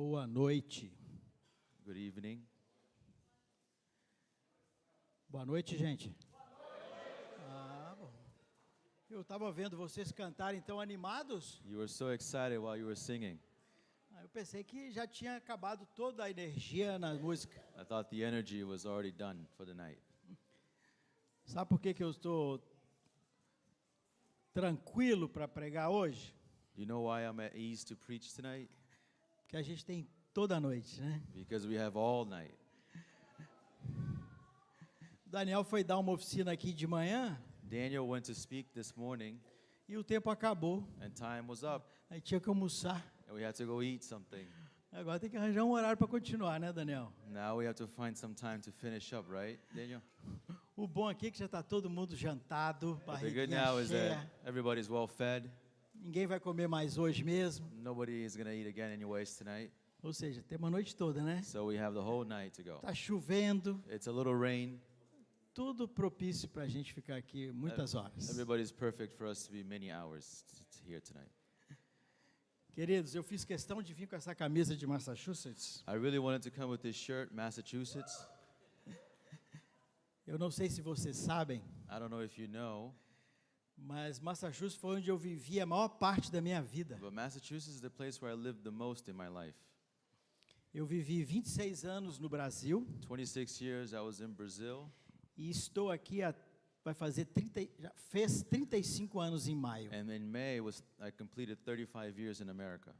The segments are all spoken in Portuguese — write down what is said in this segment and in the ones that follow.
Boa noite. Good evening. Boa noite, gente. Bom. Eu estava vendo vocês cantarem tão animados. You were so excited while you were singing. Eu pensei que já tinha acabado toda a energia na música. I thought the energy was already done for the night. Sabe por que eu estou tranquilo para pregar hoje? You know why I'm at ease to preach tonight? Porque a gente tem toda a noite, né? Because we have all night. Daniel foi dar uma oficina aqui de manhã. Daniel went to speak this morning, E o tempo acabou. and time was up, Aí tinha que almoçar. and we had to go eat something. Agora tem que arranjar um horário para continuar, né, Daniel? Now we have to find some time to finish up, right, Daniel? O bom aqui é que já está todo mundo jantado, But the good barriguinha now is cheia. that everybody's well fed. Ninguém vai comer mais hoje mesmo. Nobody is going to eat again anyways tonight. Ou seja, tem uma noite toda, né? So we have the whole night to go. Tá chovendo, It's a little rain. tudo propício para a gente ficar aqui muitas horas. Everybody's perfect for us to be many hours here tonight. Queridos, eu fiz questão de vir com essa camisa de Massachusetts. I really wanted to come with this shirt, Massachusetts. Eu não sei se vocês sabem, I don't know if you know, mas Massachusetts foi onde eu vivi a maior parte da minha vida. but Massachusetts is the place where I lived the most in my life. Eu vivi 26 anos no Brasil 26 years I was in Brazil, e estou aqui vai fazer já fez 35 anos em maio. and in May I completed 35 years in America.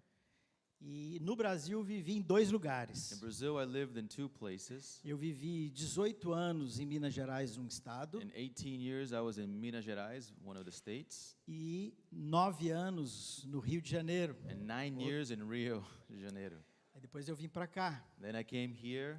E no Brasil vivi em 2 In lugares. Brazil I lived in 2 places. Eu vivi 18 anos em Minas Gerais, um estado, In 18 years I was in Minas Gerais, one of the states, e 9 anos no Rio de Janeiro. and 9 years in Rio de Janeiro. Aí depois eu vim para cá. Then I came here,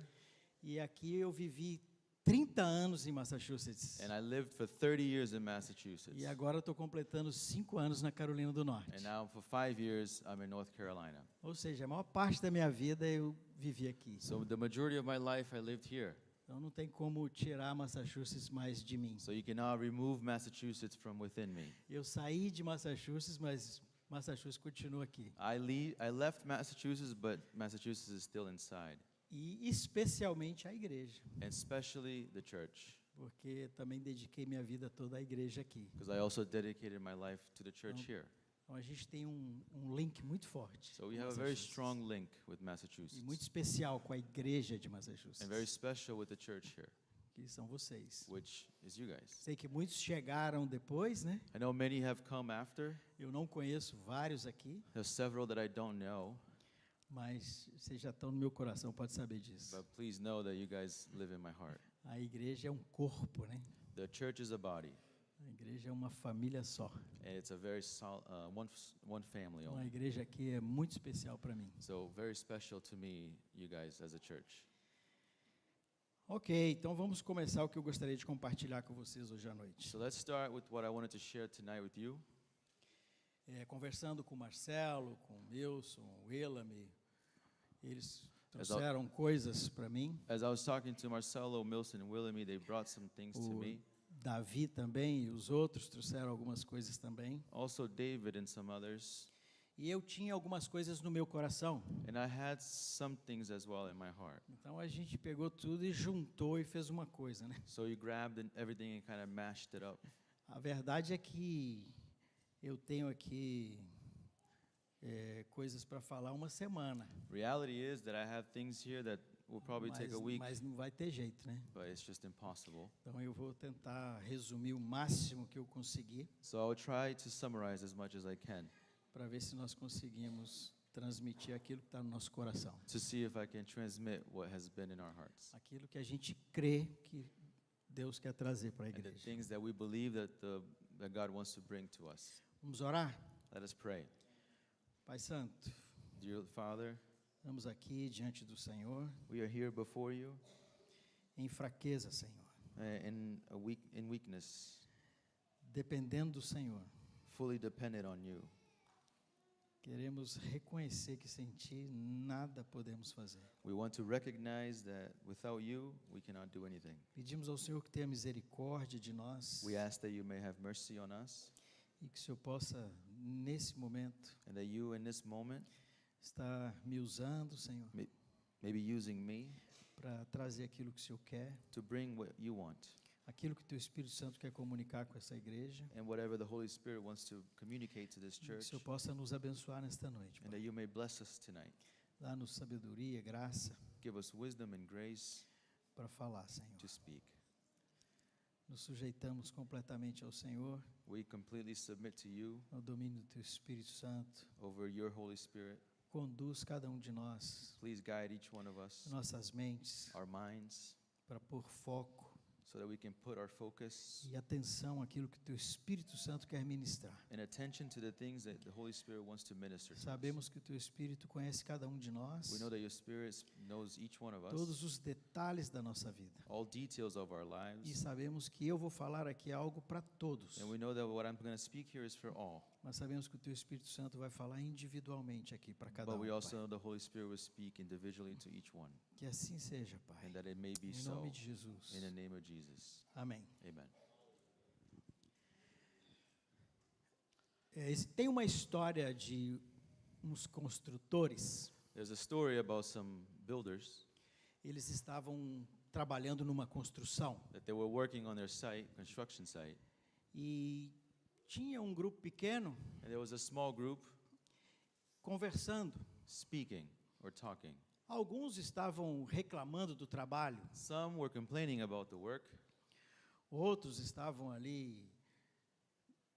E aqui eu vivi 30 anos em Massachusetts. and I lived for 30 years in Massachusetts. E agora estou completando 5 anos na Carolina do Norte. And now for 5 years I'm in North Carolina. Ou seja, a maior parte da minha vida eu vivi aqui. So the majority of my life I lived here. Então não tem como tirar Massachusetts mais de mim. So you cannot remove Massachusetts from within me. Eu saí de Massachusetts, mas Massachusetts continua aqui. I left Massachusetts, but Massachusetts is still inside, E especialmente a igreja, and especially the church, porque também dediquei minha vida toda à igreja aqui. because I also dedicated my life to the church here. Então a gente tem um link muito forte. So we com have a very Massachusetts. strong link with E muito Massachusetts, especial com a igreja de and very Massachusetts, special with the church here, que são vocês. which is you guys. Sei que muitos chegaram depois, né? I know many have come after. Eu não conheço vários aqui, There's several that I don't know, mas vocês já estão no meu coração, pode saber disso. but please know that you guys live in my heart. A igreja é um corpo, né? The church is a body, A igreja é uma família só. and it's a very one family Então, a only. igreja aqui é muito especial para mim. So very special to me, you guys as a church. Ok, então vamos começar o que eu gostaria de compartilhar com vocês hoje à noite. So let's start with what I wanted to share tonight with you. Conversando com o Marcelo, com o Wilson, o Elame, eles trouxeram coisas para mim. As I was talking to Marcelo, Milson, and Willamy, they brought some things to O me. Davi também e os outros trouxeram algumas coisas também. Also David and some others. E eu tinha algumas coisas no meu coração. And I had some things as well in my heart. Então a gente pegou tudo e juntou e fez uma coisa, né? So you grabbed everything and kind of mashed it up. A verdade é que eu tenho aqui coisas para falar uma semana. Reality is that I have things here that will probably take a week, Mas não vai ter jeito, né? but it's just impossible. Então eu vou tentar resumir o máximo que eu conseguir So I'll try to summarize as much as I can para ver se nós conseguimos transmitir aquilo que está no nosso coração. to see if I can transmit what has been in our hearts Aquilo que a gente crê que Deus quer trazer para a and the igreja. things that we believe that God wants to bring to us. Vamos orar? Let us pray. Pai Santo, Dear Father, estamos aqui diante do Senhor we are here before you em fraqueza, Senhor. in weakness, Dependendo do Senhor. fully dependent on you. Queremos reconhecer que sem Ti nada podemos fazer. We want to recognize that without you, we cannot do anything. Pedimos ao Senhor que tenha misericórdia de nós We ask that you may have mercy on us e que o Senhor possa, nesse momento, and that you, in this moment, está me usando, Senhor, maybe using me para trazer aquilo que o Senhor quer, to bring what you want aquilo que o Teu Espírito Santo quer comunicar com essa igreja. and whatever the Holy Spirit wants to communicate to this Que o church, Senhor possa nos abençoar nesta noite, and Pai. that you may bless us tonight. Dá-nos sabedoria, graça Give us wisdom and grace para falar, Senhor. to speak. Nos sujeitamos completamente ao Senhor, We completely submit to you ao domínio do Teu Espírito Santo. over your Holy Spirit. Conduz cada um de nós, Please guide each one of us, nossas mentes, our minds, para pôr foco so that we can put our focus e atenção àquilo que o Teu Espírito Santo quer ministrar. and attention to the things that the Holy Spirit wants to minister to us. Sabemos que o Teu Espírito conhece cada um de nós, We know that your Spirit knows each one of us, todos os detalhes da nossa vida. all details of our E lives. sabemos que eu vou falar aqui algo para todos, And we know that what I'm going to speak here is for all. mas sabemos que o Teu Espírito Santo vai falar individualmente aqui para cada But we um, also Pai. know the Holy Spirit will speak individually to each one. Que assim seja, Pai, And that it may be em so. nome de Jesus. In the name of Jesus. Amém. Amen. Tem uma história de uns construtores. There's a story about some builders Eles estavam trabalhando numa construção that they were working on their site, construction site. e tinha um grupo pequeno And there was a small group conversando. speaking or talking. Alguns estavam reclamando do trabalho, Some were complaining about the work. outros estavam ali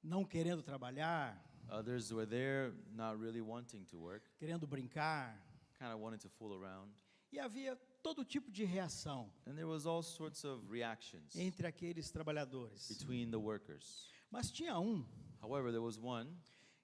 não querendo trabalhar, Others were there not really wanting to work, querendo brincar, kind of wanting to fool around. e havia todo tipo de reação And there was all sorts of reactions entre aqueles trabalhadores. between the workers. Mas tinha um However, there was one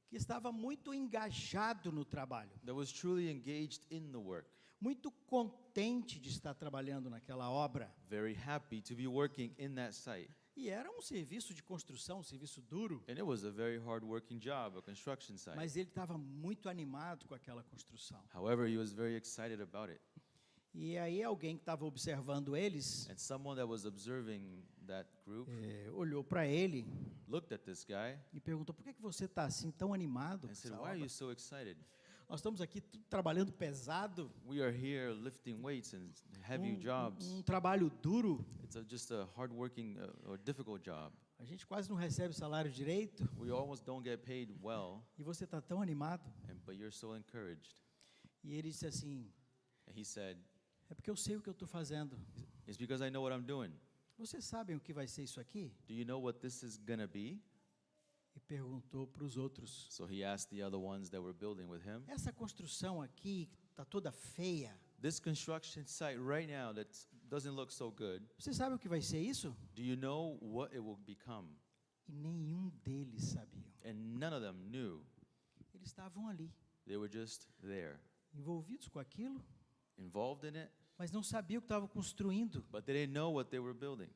que estava muito engajado no trabalho, that was truly engaged in the work, muito contente de estar trabalhando naquela obra. very happy to be working in that site. E era um serviço de construção, um serviço duro, And it was a very hard-working job, a construction site. mas ele estava muito animado com aquela construção. However, he was very excited about it. E aí alguém que estava observando eles And someone that was observing that group olhou para ele looked at this guy e perguntou: por que você está assim tão animado com and said, essa "Why are obra? you so excited? Nós estamos aqui trabalhando pesado, We are here lifting weights and heavy jobs. um trabalho duro, It's just a hard-working or difficult job. a gente quase não recebe salário direito, We almost don't get paid well, e você está tão animado." but you're so encouraged." E ele disse assim: And he said, é porque eu sei o que eu estou fazendo. "It's because I know what I'm doing. Vocês sabem o que vai ser isso aqui? Do you know what this is going to be?" E perguntou para os outros: So he asked the other ones that were building with him, essa construção aqui está toda feia, "This construction site right now that doesn't look so good, você sabe o que vai ser isso? do you know what it will become?" E nenhum deles sabia. And none of them knew. Eles estavam ali, They were just there, envolvidos com aquilo, involved in it, mas não sabiam o que estavam construindo. but they didn't know what they were building.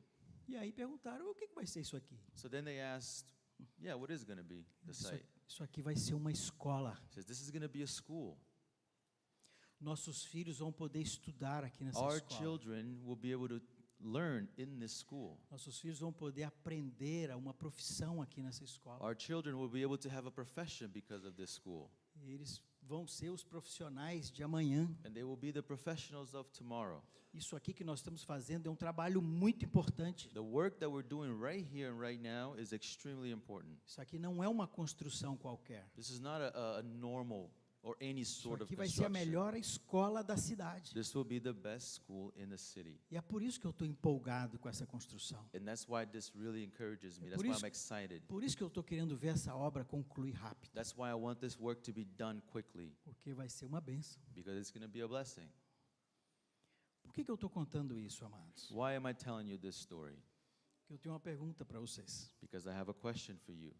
E aí perguntaram: o que vai ser isso aqui? So then they asked, "Yeah, what is going to be the site?" Isso aqui vai ser uma escola. He says, "This is going to be a school. Nossos filhos vão poder estudar aqui nessa Our escola. children will be able to learn in this school. Nossos filhos vão poder aprender a uma profissão aqui nessa escola. Our children will be able to have a profession because of this school. E eles vão ser os profissionais de amanhã. And they will be the professionals of tomorrow." Isso aqui que nós estamos fazendo é um trabalho muito importante. The work that we're doing right here and right now is extremely important. Isso aqui não é uma construção qualquer. This is not a normal or any Isso sort of aqui vai ser a construction. melhor escola da cidade. This will be the best school in the city. E é por isso que eu estou empolgado com essa construção. And that's why this really encourages me. É That's por why isso- I'm excited. Por isso que eu estou querendo ver essa obra concluir rápido. That's why I want this work to be done quickly, Porque vai ser uma bênção. because it's going to be a blessing. Por que eu estou contando isso, amados? Why am I telling you this story? Porque eu tenho uma pergunta para vocês. Because I have a question for you.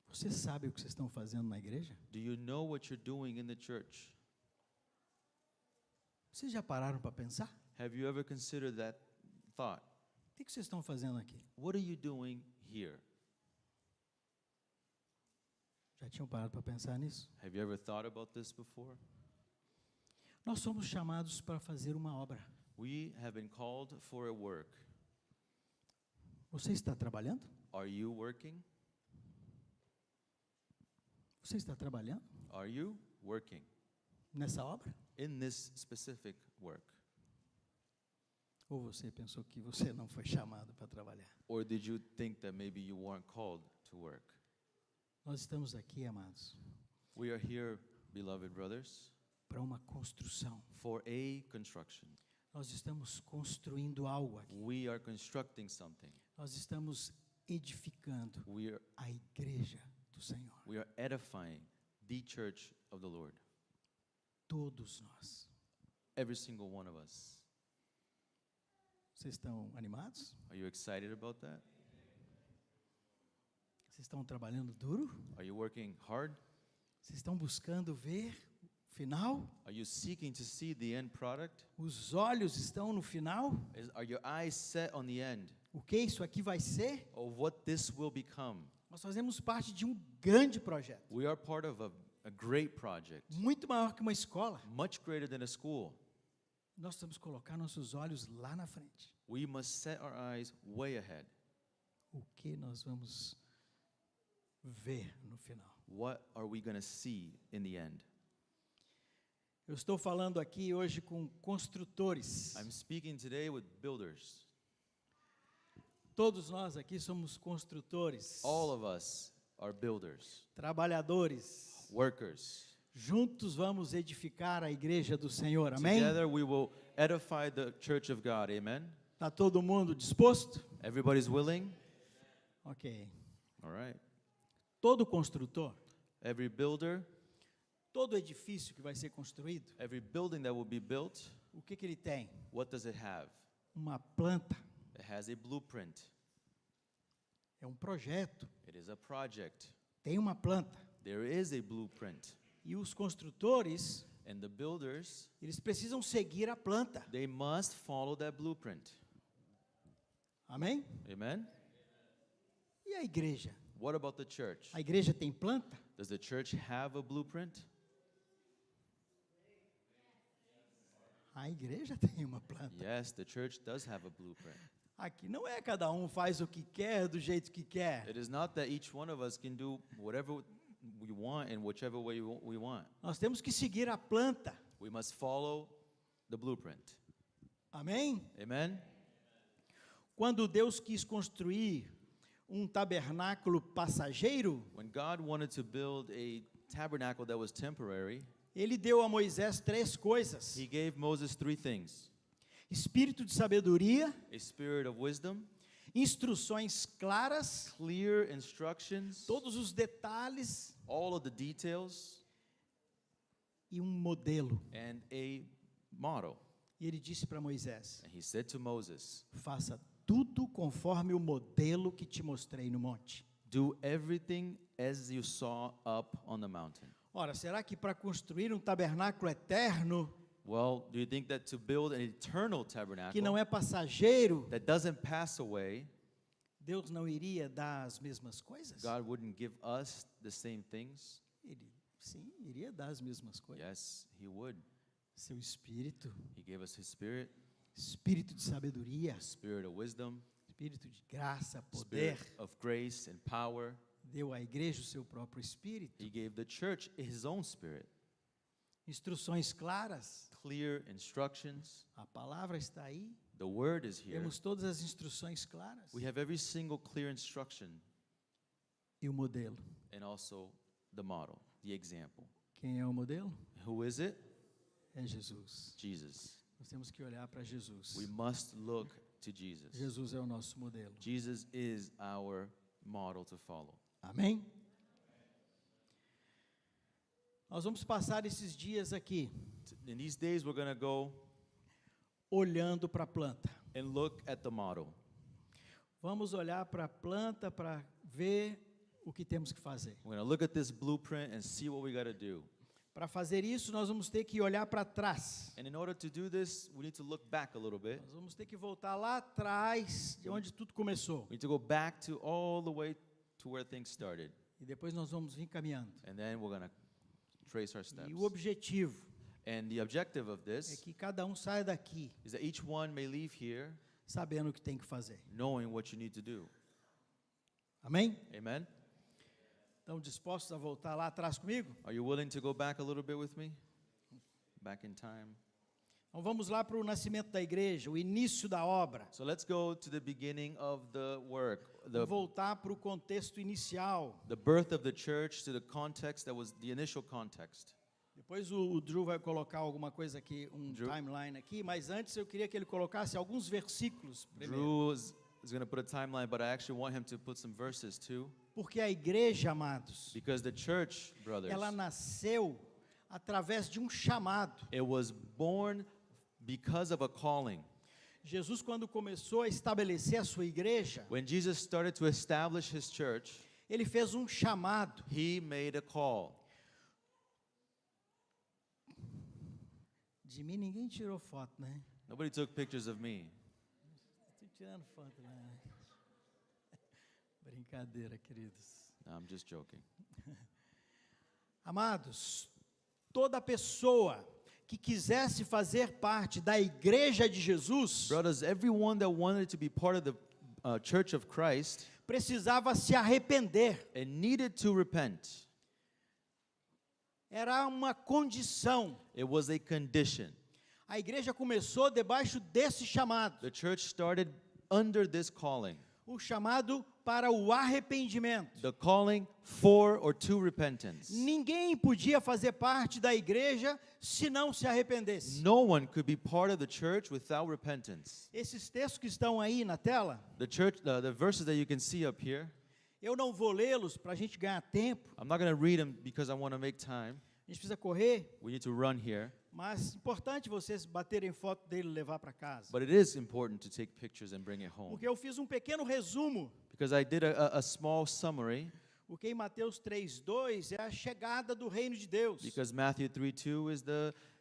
Vocês sabem o que vocês estão fazendo na igreja? Do you know what you're doing in the church? Vocês já pararam para pensar? Have you ever considered that thought? O que vocês estão fazendo aqui? What are you doing here? Já tinham parado para pensar nisso? Have you ever thought about this before? Nós somos chamados para fazer uma obra. We have been called for a work. Você está trabalhando? Are you working? Você está trabalhando? Are you working? nessa obra? in this specific work? Ou você pensou que você não foi chamado para trabalhar? Or did you think that maybe you weren't called to work? Nós estamos aqui, amados, We are here, beloved brothers, para uma construção. for a construction. Nós estamos construindo algo aqui. We are constructing something. Nós estamos edificando We a igreja do Senhor. are edifying the church of the Lord. Todos nós. Every single one of us. Vocês estão animados? Are you excited about that? Vocês estão trabalhando duro? Are you working hard? Vocês estão buscando ver o final? Are you seeking to see the end product? Os olhos estão no final? Are your eyes set on the end O que isso aqui vai ser? of what this will become? Nós fazemos parte de um grande projeto, We are part of a great project, muito maior que uma escola. much greater than a school. Nós temos que colocar nossos olhos lá na frente. We must set our eyes way ahead. O que nós vamos ver no final? What are we going to see in the end? Eu estou falando aqui hoje com construtores. I'm speaking today with builders. Todos nós aqui somos construtores, All of us are builders, trabalhadores. workers. Juntos vamos edificar a igreja do Senhor, amém? Together we will edify the church of God. Amen. Está todo mundo disposto? Everybody's willing? Ok. All right. Todo construtor, Every builder, todo edifício que vai ser construído, every building that will be built, o que ele tem? what does it have? Uma planta, It has a blueprint. é um projeto, It is a project. tem uma planta. There is a blueprint. E os construtores, And the builders, eles precisam seguir a planta, they must follow that blueprint. amém? Amen? E a igreja? What about the church? A igreja tem planta? Does the church have a blueprint? A igreja tem uma planta. Yes, the church does have a blueprint. Aqui não é cada um faz o que quer do jeito que quer. It is not that each one of us can do whatever we want in whichever way we want. Nós temos que seguir a planta. We must follow the blueprint. Amém? Amen? Quando Deus quis construir um tabernáculo passageiro, When God wanted to build a tabernacle that was temporary, Ele deu a Moisés 3 coisas: He gave Moses 3 things: espírito de sabedoria, a spirit of wisdom, instruções claras, clear instructions, todos os detalhes all of the details, e um modelo. and a model. E ele disse para Moisés: And He said to Moses, faça tudo conforme o modelo que te mostrei no monte. do everything as you saw up on the mountain. Ora, será que para construir um tabernáculo eterno, Well, do you think that to build an eternal que tabernacle não é passageiro, that doesn't pass away, Deus não iria dar as mesmas coisas? God wouldn't give us the same things? Ele, sim, iria dar as mesmas coisas. Yes, He would. Seu espírito, He gave us His spirit, espírito de sabedoria, spirit of wisdom, espírito de graça, spirit poder, of grace and power. deu à igreja o seu próprio espírito, He gave the church His own spirit, instruções claras, clear instructions. a palavra está aí, The word is here. temos todas as instruções claras. We have every single clear instruction E o modelo? and also the model, the example. Quem é o modelo? Who is it? É Jesus. Jesus. Nós temos que olhar para Jesus. We must look to Jesus. Jesus é o nosso modelo. Jesus is our model to follow. Amém? Nós vamos passar esses dias aqui In these days, we're going to go olhando para a planta. and look at the model. Vamos olhar para a planta para ver o que temos que fazer. We're going to look at this blueprint and see what we got to do. Para fazer isso, nós vamos ter que olhar para trás. And in order to do this, we need to look back a little bit. Nós vamos ter que voltar lá atrás, de onde tudo começou. We need to go back to all the way to where things started. E depois nós vamos vir caminhando. And then we're going to trace our steps. E o objetivo And the objective of é this que cada um saia daqui is that each one may leave here sabendo o que tem que fazer. knowing what you need to do. Amém? Amen? Estão dispostos a voltar lá atrás comigo? Are you willing to go back a little bit with me? back in time. Então vamos lá para o nascimento da igreja, o início da obra. So let's go to the beginning of the work, Vamos voltar para o contexto inicial. the birth of the church, to the context that was the initial context. Depois o Drew vai colocar alguma coisa aqui, Drew? timeline aqui, mas antes eu queria que ele colocasse alguns versículos primeiro. Drew is going to put a timeline, but I actually want him to put some verses too, Porque a igreja, amados, because the church, brothers, ela nasceu através de um chamado. it was born because of a calling. Jesus, quando começou a estabelecer a sua igreja, When Jesus started to establish his church, ele fez um chamado. he made a call. De mim ninguém tirou foto, né? Nobody took pictures of me. Estou tirando foto, né? Brincadeira, queridos. No, I'm just joking. Amados, toda pessoa que quisesse fazer parte da igreja de Jesus Brothers, everyone that wanted to be part of the church of Christ precisava se arrepender. and needed to repent. Era uma condição. It was a condition. A igreja começou debaixo desse chamado, The church started under this calling, o chamado para o arrependimento. the calling for or to repentance. Ninguém podia fazer parte da igreja se não se arrependesse. No one could be part of the church without repentance. Esses textos que estão aí na tela, The verses that you can see up here, eu não vou lê-los para a gente ganhar tempo. I'm not going to read them because I want to make time. A gente precisa correr, We need to run here. mas importante vocês baterem foto dele e levar para casa. But it is important to take pictures and bring it home. Porque eu fiz um pequeno resumo. Because I did a small summary. Porque em Mateus 3:2 é a chegada do reino de Deus. Because Matthew 3:2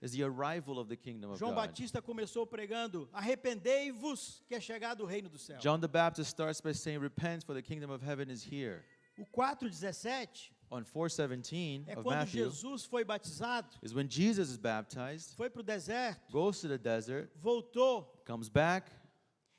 is the arrival of the kingdom of João God. Batista começou pregando: arrependei-vos, que é chegado o reino do céu. John the Baptist starts by saying, repent, for the kingdom of heaven is here. O 4:17 On 4:17 é of quando Matthew Jesus foi batizado, is when Jesus is baptized, foi para o deserto, goes to the desert, voltou. comes back,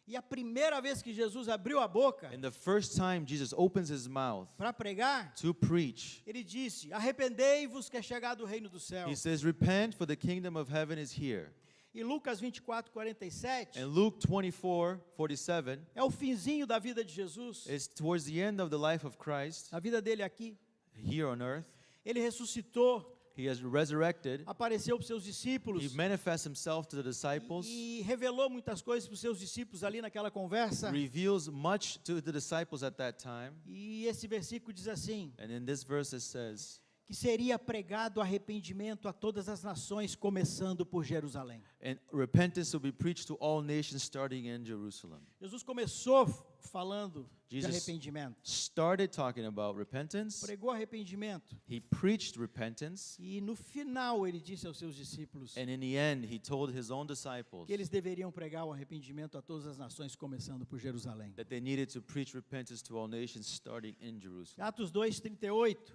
E a primeira vez que Jesus abriu a boca and the first time Jesus opens his mouth para pregar, to preach, ele disse: arrependei-vos, que é chegado o reino do céu. he says, repent, for the kingdom of heaven is here. E Lucas 24:47 And Luke 24:47 é o finzinho da vida de Jesus, is towards the end of the life of Christ a vida dele aqui. here on earth. Ele ressuscitou, He has resurrected. apareceu para os seus He discípulos manifests himself to the disciples, e revelou muitas coisas para os seus discípulos ali naquela conversa. reveals much to the disciples at that time. E esse versículo diz assim: And in this verse it says, que seria pregado arrependimento a todas as nações, começando por Jerusalém. and repentance will be preached to all nations starting in Jerusalem. Jesus começou falando de Jesus arrependimento. started talking about repentance. Pregou arrependimento. He preached repentance. E no final ele disse aos seus discípulos And in the end, he told his own disciples que eles deveriam pregar o arrependimento a todas as nações, começando por Jerusalém. that they needed to preach repentance to all nations starting in Jerusalem. Atos 2:38,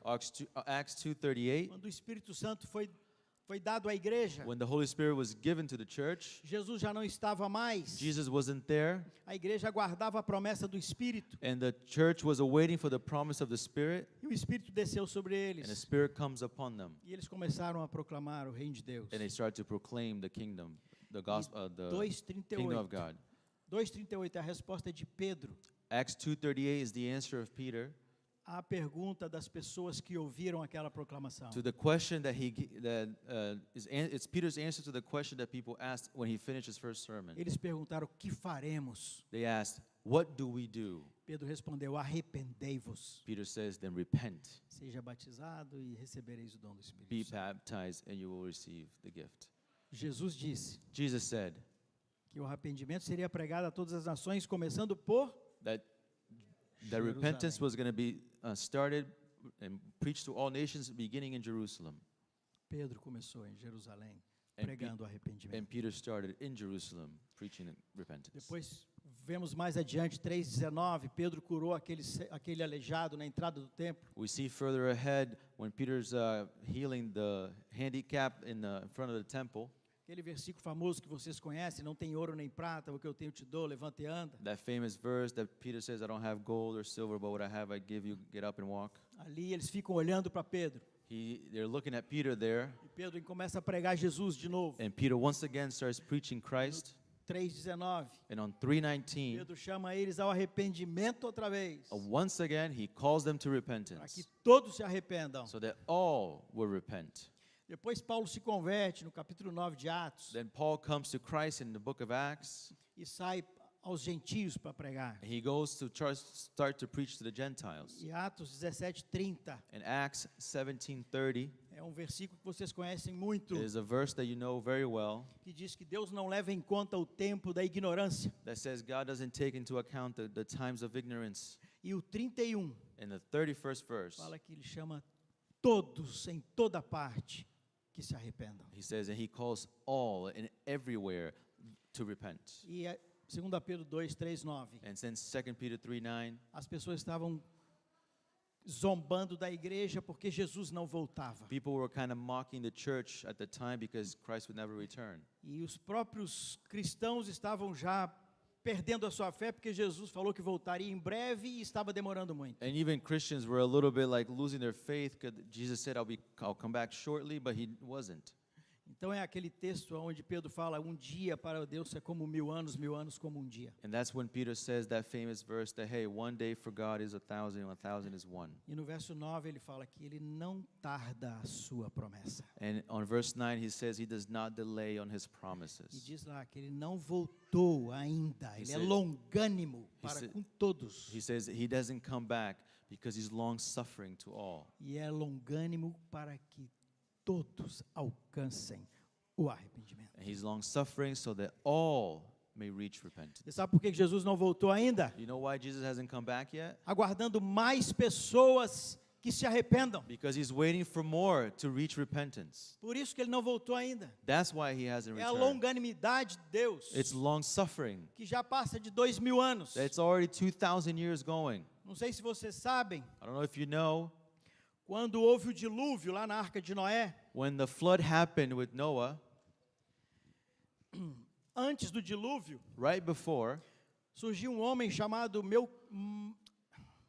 Acts 2:38, quando o Espírito Santo foi dado à igreja, when the Holy Spirit was given to the church, Jesus já não estava mais. Jesus wasn't there, A igreja aguardava a promessa do Espírito and the church was awaiting for the promise of the Spirit, e o Espírito desceu sobre and the eles. Spirit comes upon them, E eles começaram a proclamar o reino de Deus. and they start to proclaim the kingdom, the gospel, the kingdom of 2:38. God. 2:38 é a resposta de Pedro Acts 2:38 is the answer of Peter à pergunta das pessoas que ouviram aquela proclamação. to the question that it's Peter's answer to the question that people asked when he finished his first sermon. Eles perguntaram: o que faremos? They asked, "What do we do?" Pedro respondeu: arrependei-vos. Peter says, "Then repent, Seja batizado e recebereis o dom do Espírito be Santo. baptized, and you will receive the gift." Jesus disse Jesus said que o arrependimento seria pregado a todas as nações, começando por that Jerusalém. repentance was going to be started and preached to all nations, beginning in Jerusalem. Pedro começou em Jerusalém, And pregando o arrependimento. And Peter started in Jerusalem preaching repentance. Depois vemos mais adiante, 3:19, Pedro curou aquele aleijado na entrada do templo. We see further ahead when Peter's healing the handicap in front of the temple. Aquele versículo famoso que vocês conhecem: não tem ouro nem prata, o que eu tenho te dou, levanta e anda. That famous verse that Peter says, "I don't have gold or silver, but what I have I give you. Get up and walk." Ali eles ficam olhando para Pedro. They're looking at Peter there, E Pedro começa a pregar Jesus de novo. and Peter once again starts preaching Christ. 3:19. And on 3:19, Pedro chama eles ao arrependimento outra vez, once again, he calls them to para que repentance, todos se arrependam. so that all will repent. Depois Paulo se converte no capítulo 9 de Atos Then Paul comes to Christ in the book of Acts. e sai aos gentios para pregar. He goes to start to preach to the Gentiles. E Atos 17:30 In Acts 17:30 é um versículo que vocês conhecem muito, is a verse that you know very well que diz que Deus não leva em conta o tempo da ignorância. that says God doesn't take into account the times of ignorance. E o 31 In the 31st verse, fala que ele chama todos em toda parte que se arrependam. he says, and he calls all and everywhere to repent. E 2 Pedro 2:3-9. And since 2 Peter 3:9, As pessoas estavam zombando da igreja porque Jesus não voltava. people were kind of mocking the church at the time because Christ would never return. E os próprios cristãos estavam já perdendo a sua fé porque Jesus falou que voltaria em breve e estava demorando muito. And even Christians were a little bit like losing their faith because Jesus said, I'll come back shortly, but he wasn't. Então é aquele texto onde Pedro fala, um dia para Deus é como 1000 anos como um dia. And that's when Peter says that famous verse that, hey, one day for God is 1,000, and 1,000 is one. E no verso 9 ele fala que ele não tarda a sua promessa. And on verse 9, he says he does not delay on his E promises. diz lá que ele não voltou ainda, ele é said- longânimo para said- com todos. He says he doesn't come back because he's long-suffering to all. E é longânimo para que todos alcancem o arrependimento. And he's long-suffering so that all may reach repentance. Você sabe por que Jesus não voltou ainda? You know why Jesus hasn't come back yet? Aguardando mais pessoas que se arrependam. Because he's waiting for more to reach repentance. Por isso que ele não voltou ainda. That's why he hasn't É a returned. longanimidade de Deus, It's long-suffering. que já passa de 2000 anos. It's already 2,000 years going. Não sei se vocês sabem, I don't know if you know, quando houve o dilúvio lá na Arca de Noé, when the flood happened with Noah, antes do dilúvio, right before, surgiu um homem chamado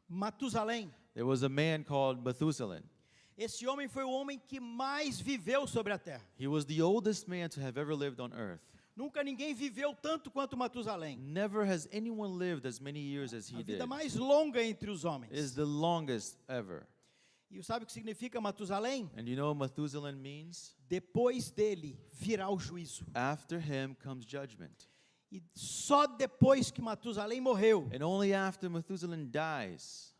Matusalém. there was a man called Methuselah. Esse homem foi o homem que mais viveu sobre a terra. He was the oldest man to have ever lived on earth. Nunca ninguém viveu tanto quanto Matusalém. Never has anyone lived as many years as A he vida did. mais longa entre os Is homens. the longest ever. E sabe o que significa Matusalém? And you know what Methuselah means? Depois dele virá o juízo. After him comes judgment. E só depois que Matusalém morreu And only after Methuselah dies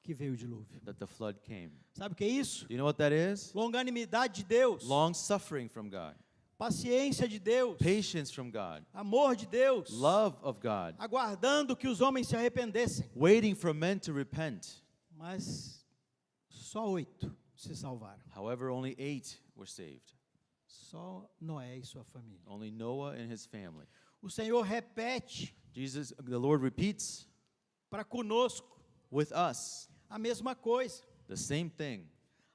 que veio o dilúvio. that the flood came. Sabe o que é isso? Do you know what that is? Longanimidade de Deus, Long suffering from God. paciência de Deus, Patience from God. amor de Deus, Love of God. aguardando que os homens se arrependessem. Waiting for men to repent. Mas só 8 se salvaram. However, only 8 were saved. Só Noé e sua família. Only Noah and his family. O Senhor repete The Lord repeats para conosco with us a mesma coisa. the same thing.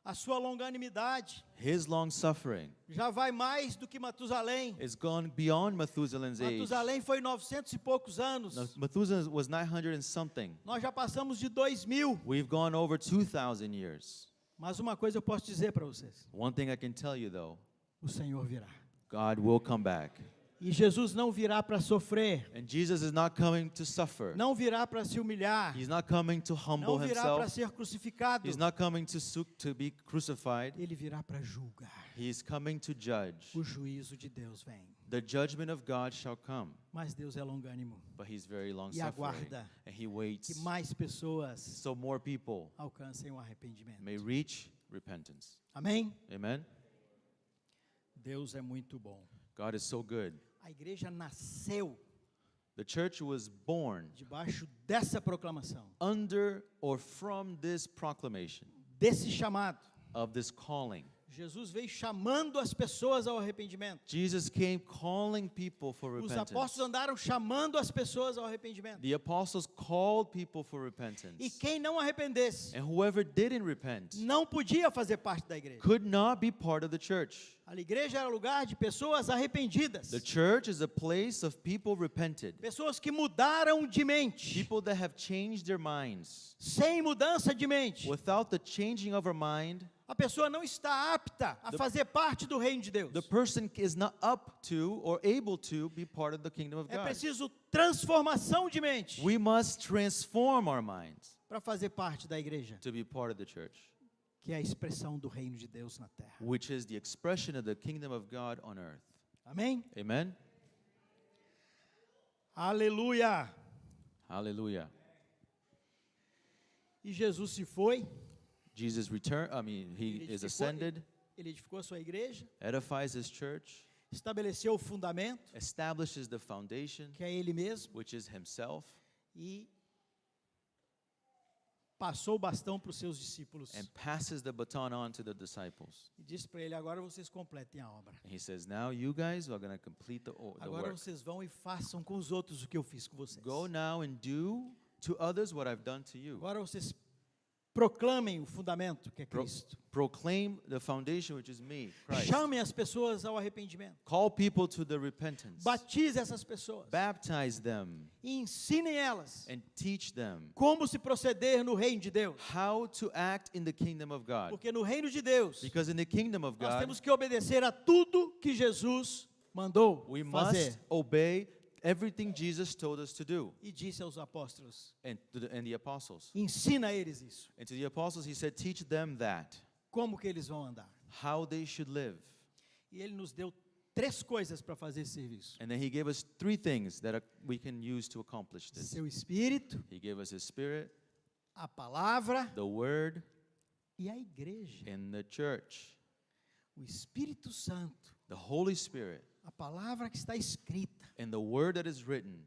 A sua longanimidade His long suffering já vai mais do que Matusalém. is gone beyond Methuselah's age. Matusalém foi 900 e poucos anos. Now, Methuselah was 900 and something. Nós já passamos de 2000. We've gone over 2,000 years. Mas uma coisa eu posso dizer para vocês: One thing I can tell you though, o Senhor virá. God will come back. E Jesus não virá para sofrer, And Jesus is not coming to suffer. não virá para se humilhar, He's not coming to humble não virá para himself. ser crucificado. He's not coming to be crucified. Ele virá para julgar. He's coming to judge. O juízo de Deus vem. The judgment of God shall come. Mas Deus é longânimo But he's very long e suffering. aguarda And he waits que mais pessoas so more people alcancem o arrependimento. may reach repentance. Amém? Amen? Deus é muito bom. God is so good. A igreja nasceu The church was born debaixo dessa proclamação, under or from this proclamation desse chamado. of this calling. Jesus veio chamando as pessoas ao arrependimento. Jesus came calling people for Os repentance. apóstolos andaram chamando as pessoas ao arrependimento. The apostles called people for repentance. E quem não arrependesse And whoever didn't repent não podia fazer parte da igreja. could not be part of the church. A igreja era lugar de pessoas arrependidas. The church is a place of people repented. Pessoas que mudaram de mente. People that have changed their minds. Sem mudança de mente, Without the changing of our mind, A pessoa não está apta a fazer parte do reino de Deus. The person is not up to or able to be part of the kingdom of É God. preciso transformação de mente We must transform our minds para fazer parte da igreja, to be part of the church, que é a expressão do reino de Deus na terra. which is the expression of the kingdom of God on earth. Amém? Amen? Aleluia! Hallelujah. E Jesus se foi, Jesus returned, he is ascended, ele edificou a sua igreja, edifies his church, estabeleceu o fundamento, establishes the foundation, que é ele mesmo, which is himself, e passou o bastão para os seus discípulos. and passes the baton on to the disciples. E disse para ele, agora vocês completem a obra. And he says, now you guys are going to complete the Agora work. vocês vão e façam com os outros o que eu fiz com vocês. Go now and do to others what I've done to you. Agora vocês proclamem o fundamento, que é Cristo. Proclaim the foundation, which is me, Christ. Chamem as pessoas ao arrependimento. Call people to the repentance. Batize essas pessoas. Baptize them E ensinem elas and teach them como se proceder no reino de Deus. how to act in the kingdom of God. Porque no reino de Deus, Because in the kingdom of nós God, temos que obedecer a tudo que Jesus mandou we fazer. must obey everything Jesus told us to do. E disse aos apóstolos, And the apostles. ensina a eles isso. And to the apostles, he said, teach them that, Como que eles vão andar. how they should live. E ele nos deu 3 coisas para fazer esse serviço. And then he gave us 3 things that we can use to accomplish this. Seu Espírito, He gave us his spirit, a palavra the word, e a igreja. and the church. O Espírito Santo, The Holy Spirit a palavra que está escrita. and the word that is written.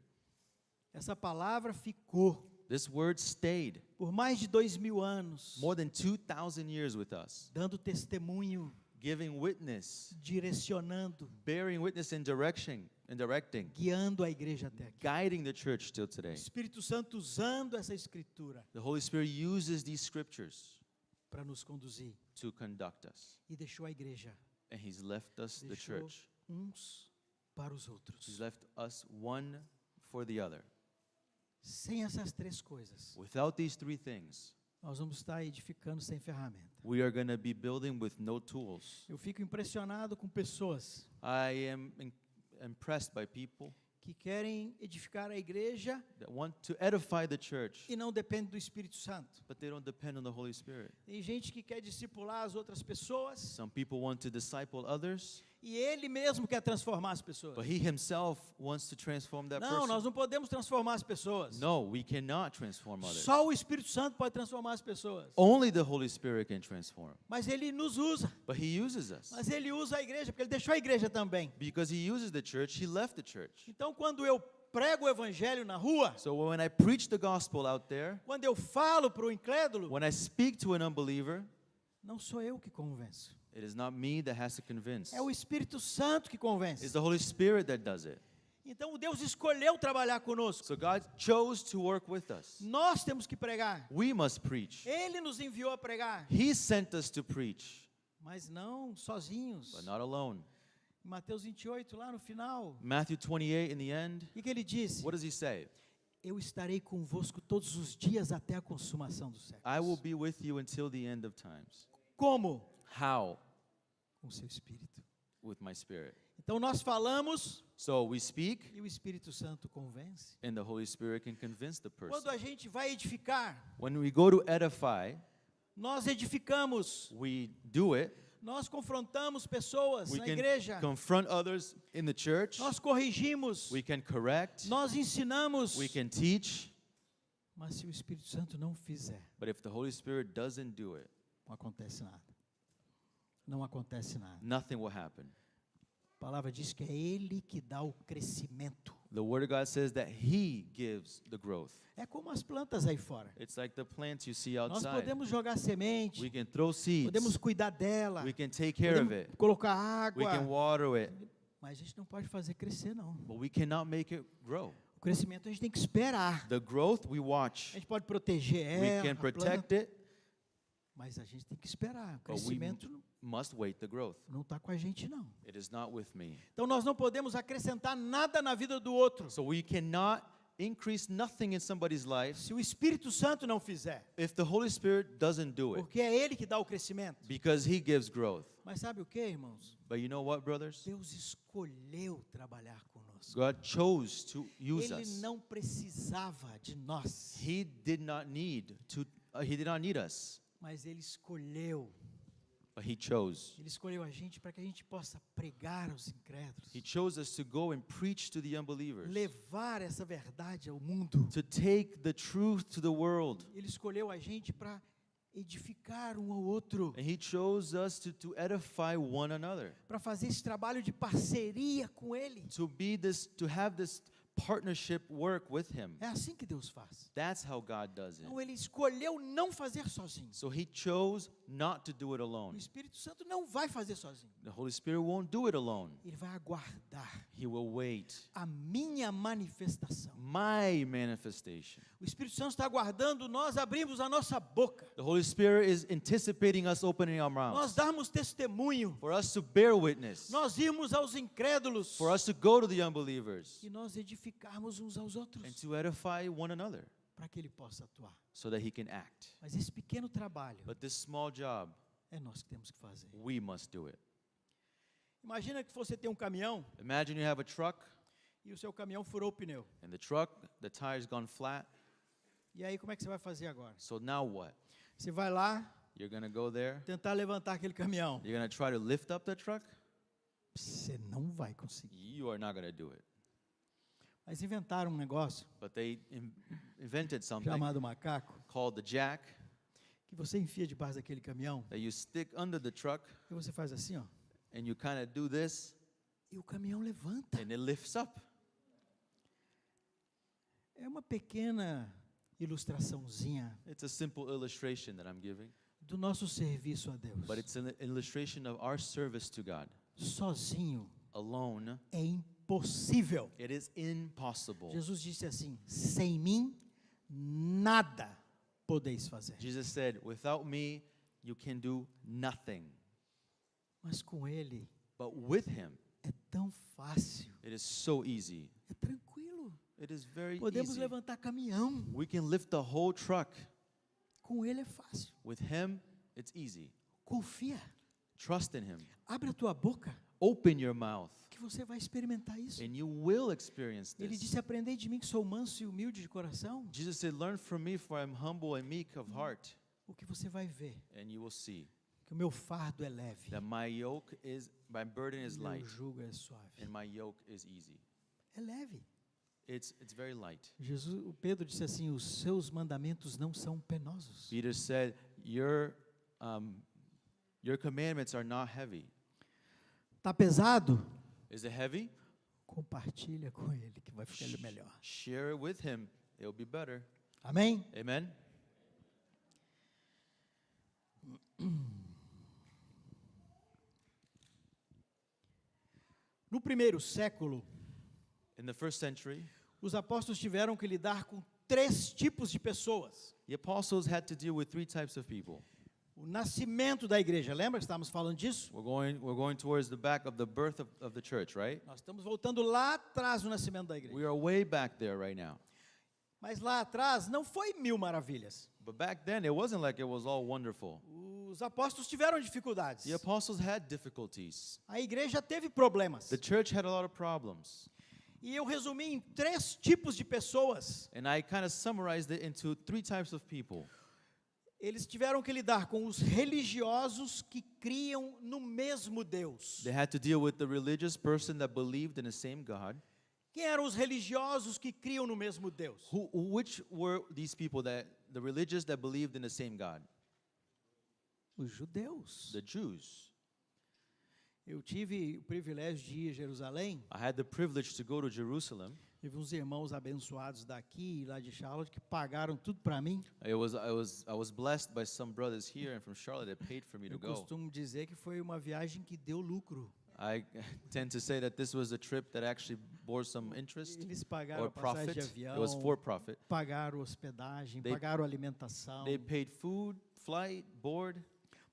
Essa palavra ficou This word stayed por mais de 2000 anos, more than 2,000 years with us, dando testemunho, giving witness, direcionando, bearing witness in direction and directing, guiando a igreja até aqui. guiding the church till O today. Espírito Santo usando essa escritura The Holy Spirit uses these scriptures para nos conduzir. to conduct us. E deixou a igreja, And he's left us, the deixou church, uns para os he's outros. left us one for the other. Sem essas 3 coisas, Without these 3 things, nós vamos estar edificando sem ferramenta. we are going to be building with no tools. Eu fico impressionado com pessoas I am impressed by people que querem edificar a igreja that want to edify the church, e não dependem do Espírito Santo. but they don't depend on the Holy Spirit. Tem gente que quer discipular as outras pessoas Some people want to disciple others, e ele mesmo quer transformar as pessoas. but he himself wants to transform that Não, nós person. não podemos transformar as pessoas. No, we cannot transform others. Só o Espírito Santo pode transformar as pessoas. Only the Holy Spirit can transform. Mas ele nos usa. But he uses us. Mas ele usa a igreja, porque ele deixou a igreja também. Because he uses the church, he left the church. Então, quando eu prego o evangelho na rua, So when I preach the gospel out there, quando eu falo para o incrédulo, when I speak to an unbeliever, não sou eu que convenço. it is not me that has to convince. É o Espírito Santo que It's convence. the Holy Spirit that does it. Então, Deus escolheu trabalhar conosco. So God chose to work with us. Nós temos que pregar. We must preach. Ele nos enviou a pregar, He sent us to preach, mas não sozinhos. but not alone. Em Mateus 28, lá no final, Matthew 28 in the end, o que ele disse? what does he say? Eu estarei convosco todos os dias até a consumação dos séculos. I will be with you until the end of times. Como? How? Com o seu Espírito. With my spirit. Então nós falamos So we speak, e o Espírito Santo convence. and the Holy Spirit can convince the person. Quando a gente vai edificar, When we go to edify, nós edificamos, we do it. nós confrontamos pessoas We na can igreja, confront others in the church. nós corrigimos, We can correct. nós ensinamos. We can teach. Mas se o Espírito Santo não fizer, But if the Holy Spirit doesn't do it, não acontece nada. Não acontece nada. nothing will happen. A palavra diz que é Ele que dá o crescimento. The Word of God says that He gives the growth. É como as plantas aí fora. It's like the plants you see Nós outside. podemos jogar semente, We can throw seeds. podemos cuidar dela, We can take care of podemos it. colocar We can água, water it. mas a gente não pode fazer crescer, não. But we cannot make it grow. O crescimento a gente tem que esperar. The growth we A watch. gente pode proteger We ela, can a planta, protect it, mas a gente tem que esperar. O but we crescimento must wait the growth. não está com a gente, não. It is not with me. Então nós não podemos acrescentar nada na vida do outro. So we cannot increase nothing in somebody's life se o Espírito Santo não fizer. if the Holy Spirit doesn't do it, Porque é Ele que dá o crescimento. because He gives growth. Mas sabe o que, irmãos? But you know what, brothers? Deus escolheu trabalhar conosco. God chose to use Ele us. não precisava de nós, He did not need us, mas Ele escolheu. but He chose. Ele escolheu a gente para que a gente possa pregar aos incrédulos, He chose us to go and preach to the unbelievers, levar essa verdade ao mundo. to take the truth to the world. Ele escolheu a gente para edificar um ao outro, And He chose us to edify one another, para fazer esse trabalho de parceria com Ele. to have this partnership work with Him. É assim que Deus faz. That's how God does it. Então Ele escolheu não fazer sozinho. So He chose not to do it O alone. Espírito Santo não vai fazer sozinho. The Holy Spirit won't do it alone. Ele vai aguardar He will wait. a minha manifestação. My manifestation. O Espírito Santo está aguardando nós abrirmos a nossa boca, The Holy Spirit is anticipating us opening our nós mouths, darmos testemunho, for us to bear witness, nós irmos aos incrédulos for us to go to the unbelievers, e nós edificarmos uns aos and outros, to edify one another, para que Ele possa atuar. so that He can act. Mas esse pequeno trabalho But this small job, é nós que temos que fazer. we must do it. Imagina que você tem um caminhão Imagine you have a truck, e o seu caminhão furou o pneu. and the tire's gone flat. E aí como é que você vai fazer agora? So now what? Você vai lá You're going to go there, tentar levantar aquele caminhão. you're going to try to lift up the truck? Você não vai conseguir. You are not going to do it. Mas inventaram um negócio But they invented something chamado macaco, called the jack que você enfia debaixo daquele caminhão that you stick under the truck, e você faz assim, ó, and you kind of do this, e o caminhão levanta. and it lifts up. É uma pequena ilustraçãozinha It's a simple illustration that I'm giving, do nosso serviço a Deus. but it's an illustration of our service to God. Sozinho Alone, é impossível. it is impossible. Jesus disse assim: sem mim nada podeis fazer. Jesus said, without me, you can do nothing. Mas com Ele But with Him, é tão fácil, it is so easy. é tranquilo. It is very Podemos easy. levantar caminhão. We can lift the whole truck. Com Ele é fácil. With Him, it's easy. Confia. Trust in Him. Abre a tua boca Open your mouth, que você vai experimentar isso. and you will experience Ele this. disse: aprendei de mim que sou manso e humilde de coração. Jesus said, learn from me, for I am humble and meek of heart. O que você vai ver? And you will see Que o meu fardo é leve. that my burden is Meu light, jugo é suave. and my yoke is easy. É leve. It's very light. O Pedro disse assim: os seus mandamentos não são penosos. Peter said, your commandments are not heavy. Tá pesado? Is it heavy? Compartilha com ele que vai ficar melhor. Share it with him. It'll be better. Amém? Amen? No primeiro século, In the first century, os apóstolos tiveram que lidar com 3 tipos de pessoas. the apostles had to deal with 3 types of people. O nascimento da igreja, lembra que estávamos falando disso? We're going towards the back of the birth of the church, right? Nós estamos voltando lá atrás no nascimento da igreja. We are way back there right now. Mas lá atrás não foi 1000 maravilhas. But back then, it wasn't like it was all wonderful. Os apóstolos tiveram dificuldades. The apostles had difficulties. A igreja teve problemas. The church had a lot of problems. E eu resumi em 3 tipos de pessoas. And I kind of summarized it into 3 types of people. Eles tiveram que lidar com os religiosos que criam no mesmo Deus. They had to deal with the religious person that believed in the same God. Quem eram os religiosos que criam no mesmo Deus? Which were these people the religious that believed in the same God? Os judeus. The Jews. Eu tive o privilégio de ir a Jerusalém. I had the privilege to go to Jerusalem. Teve uns irmãos abençoados daqui e lá de Charlotte que pagaram tudo para mim. I was blessed by some brothers here and from Charlotte that paid for me to Eu go. costumo dizer que foi uma viagem que deu lucro. I tend to say that this was a trip that actually bore some interest Eles pagaram or a passagem profit. de avião, It was for profit. pagaram hospedagem, They- pagaram alimentação, They paid food, flight, board,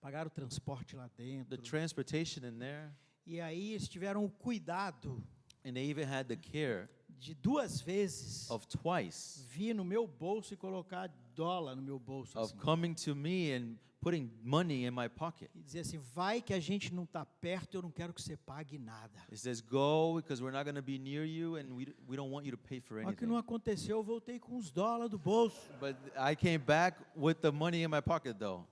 pagaram transporte lá dentro. the transportation in there, E aí eles tiveram o cuidado and they even had the care de 2 vezes of twice vir no meu bolso e colocar dólar no meu bolso of assim, coming to me and putting money in my pocket. e dizer assim, vai que a gente não está perto, eu não quero que você pague nada. It says, go because we're not going to be near you and we don't want you to pay for Só que não anything. aconteceu, eu voltei com uns dólares do bolso. But I came back with the money in my pocket though.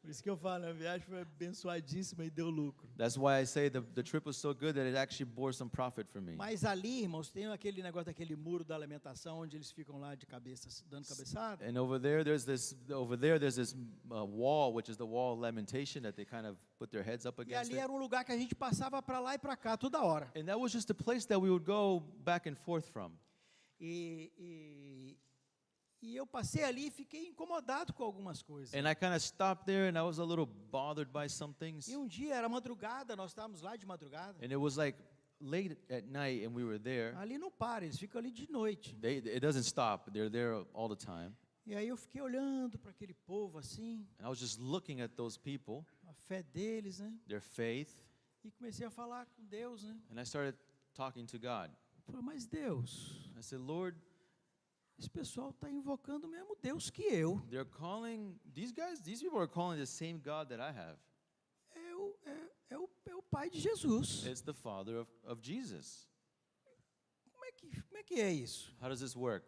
Por isso que eu falo, a viagem foi abençoadíssima e deu lucro. That's why I say the trip was so good that it actually bore some profit for me. Mas ali, irmãos, tem aquele negócio daquele muro da alimentação, onde eles ficam lá de cabeça, dando cabeçada. And over there, there's this wall, which is the wall of lamentation, that they kind of put their heads up E against ali it. era um lugar que a gente passava para lá e para cá toda hora. And that was just a place that we would go back and forth from. E eu passei ali e fiquei incomodado com algumas coisas. And I kind of stopped there, and I was a little bothered by some things. E um dia era madrugada, nós estávamos lá de madrugada. And it was like late at night, and we were there. Ali não para, eles ficam ali de noite. It doesn't stop. They're there all the time. E aí eu fiquei olhando para aquele povo assim, And I was just looking at those people, a fé deles, né? their faith, E comecei a falar com Deus, né? and I started talking to God. Falei, mas Deus, I said, Lord, esse pessoal está invocando o mesmo Deus que eu. these people are calling the same God that I have. É o Pai de Jesus. It's the Father of Jesus. Como é que é isso? How does this work?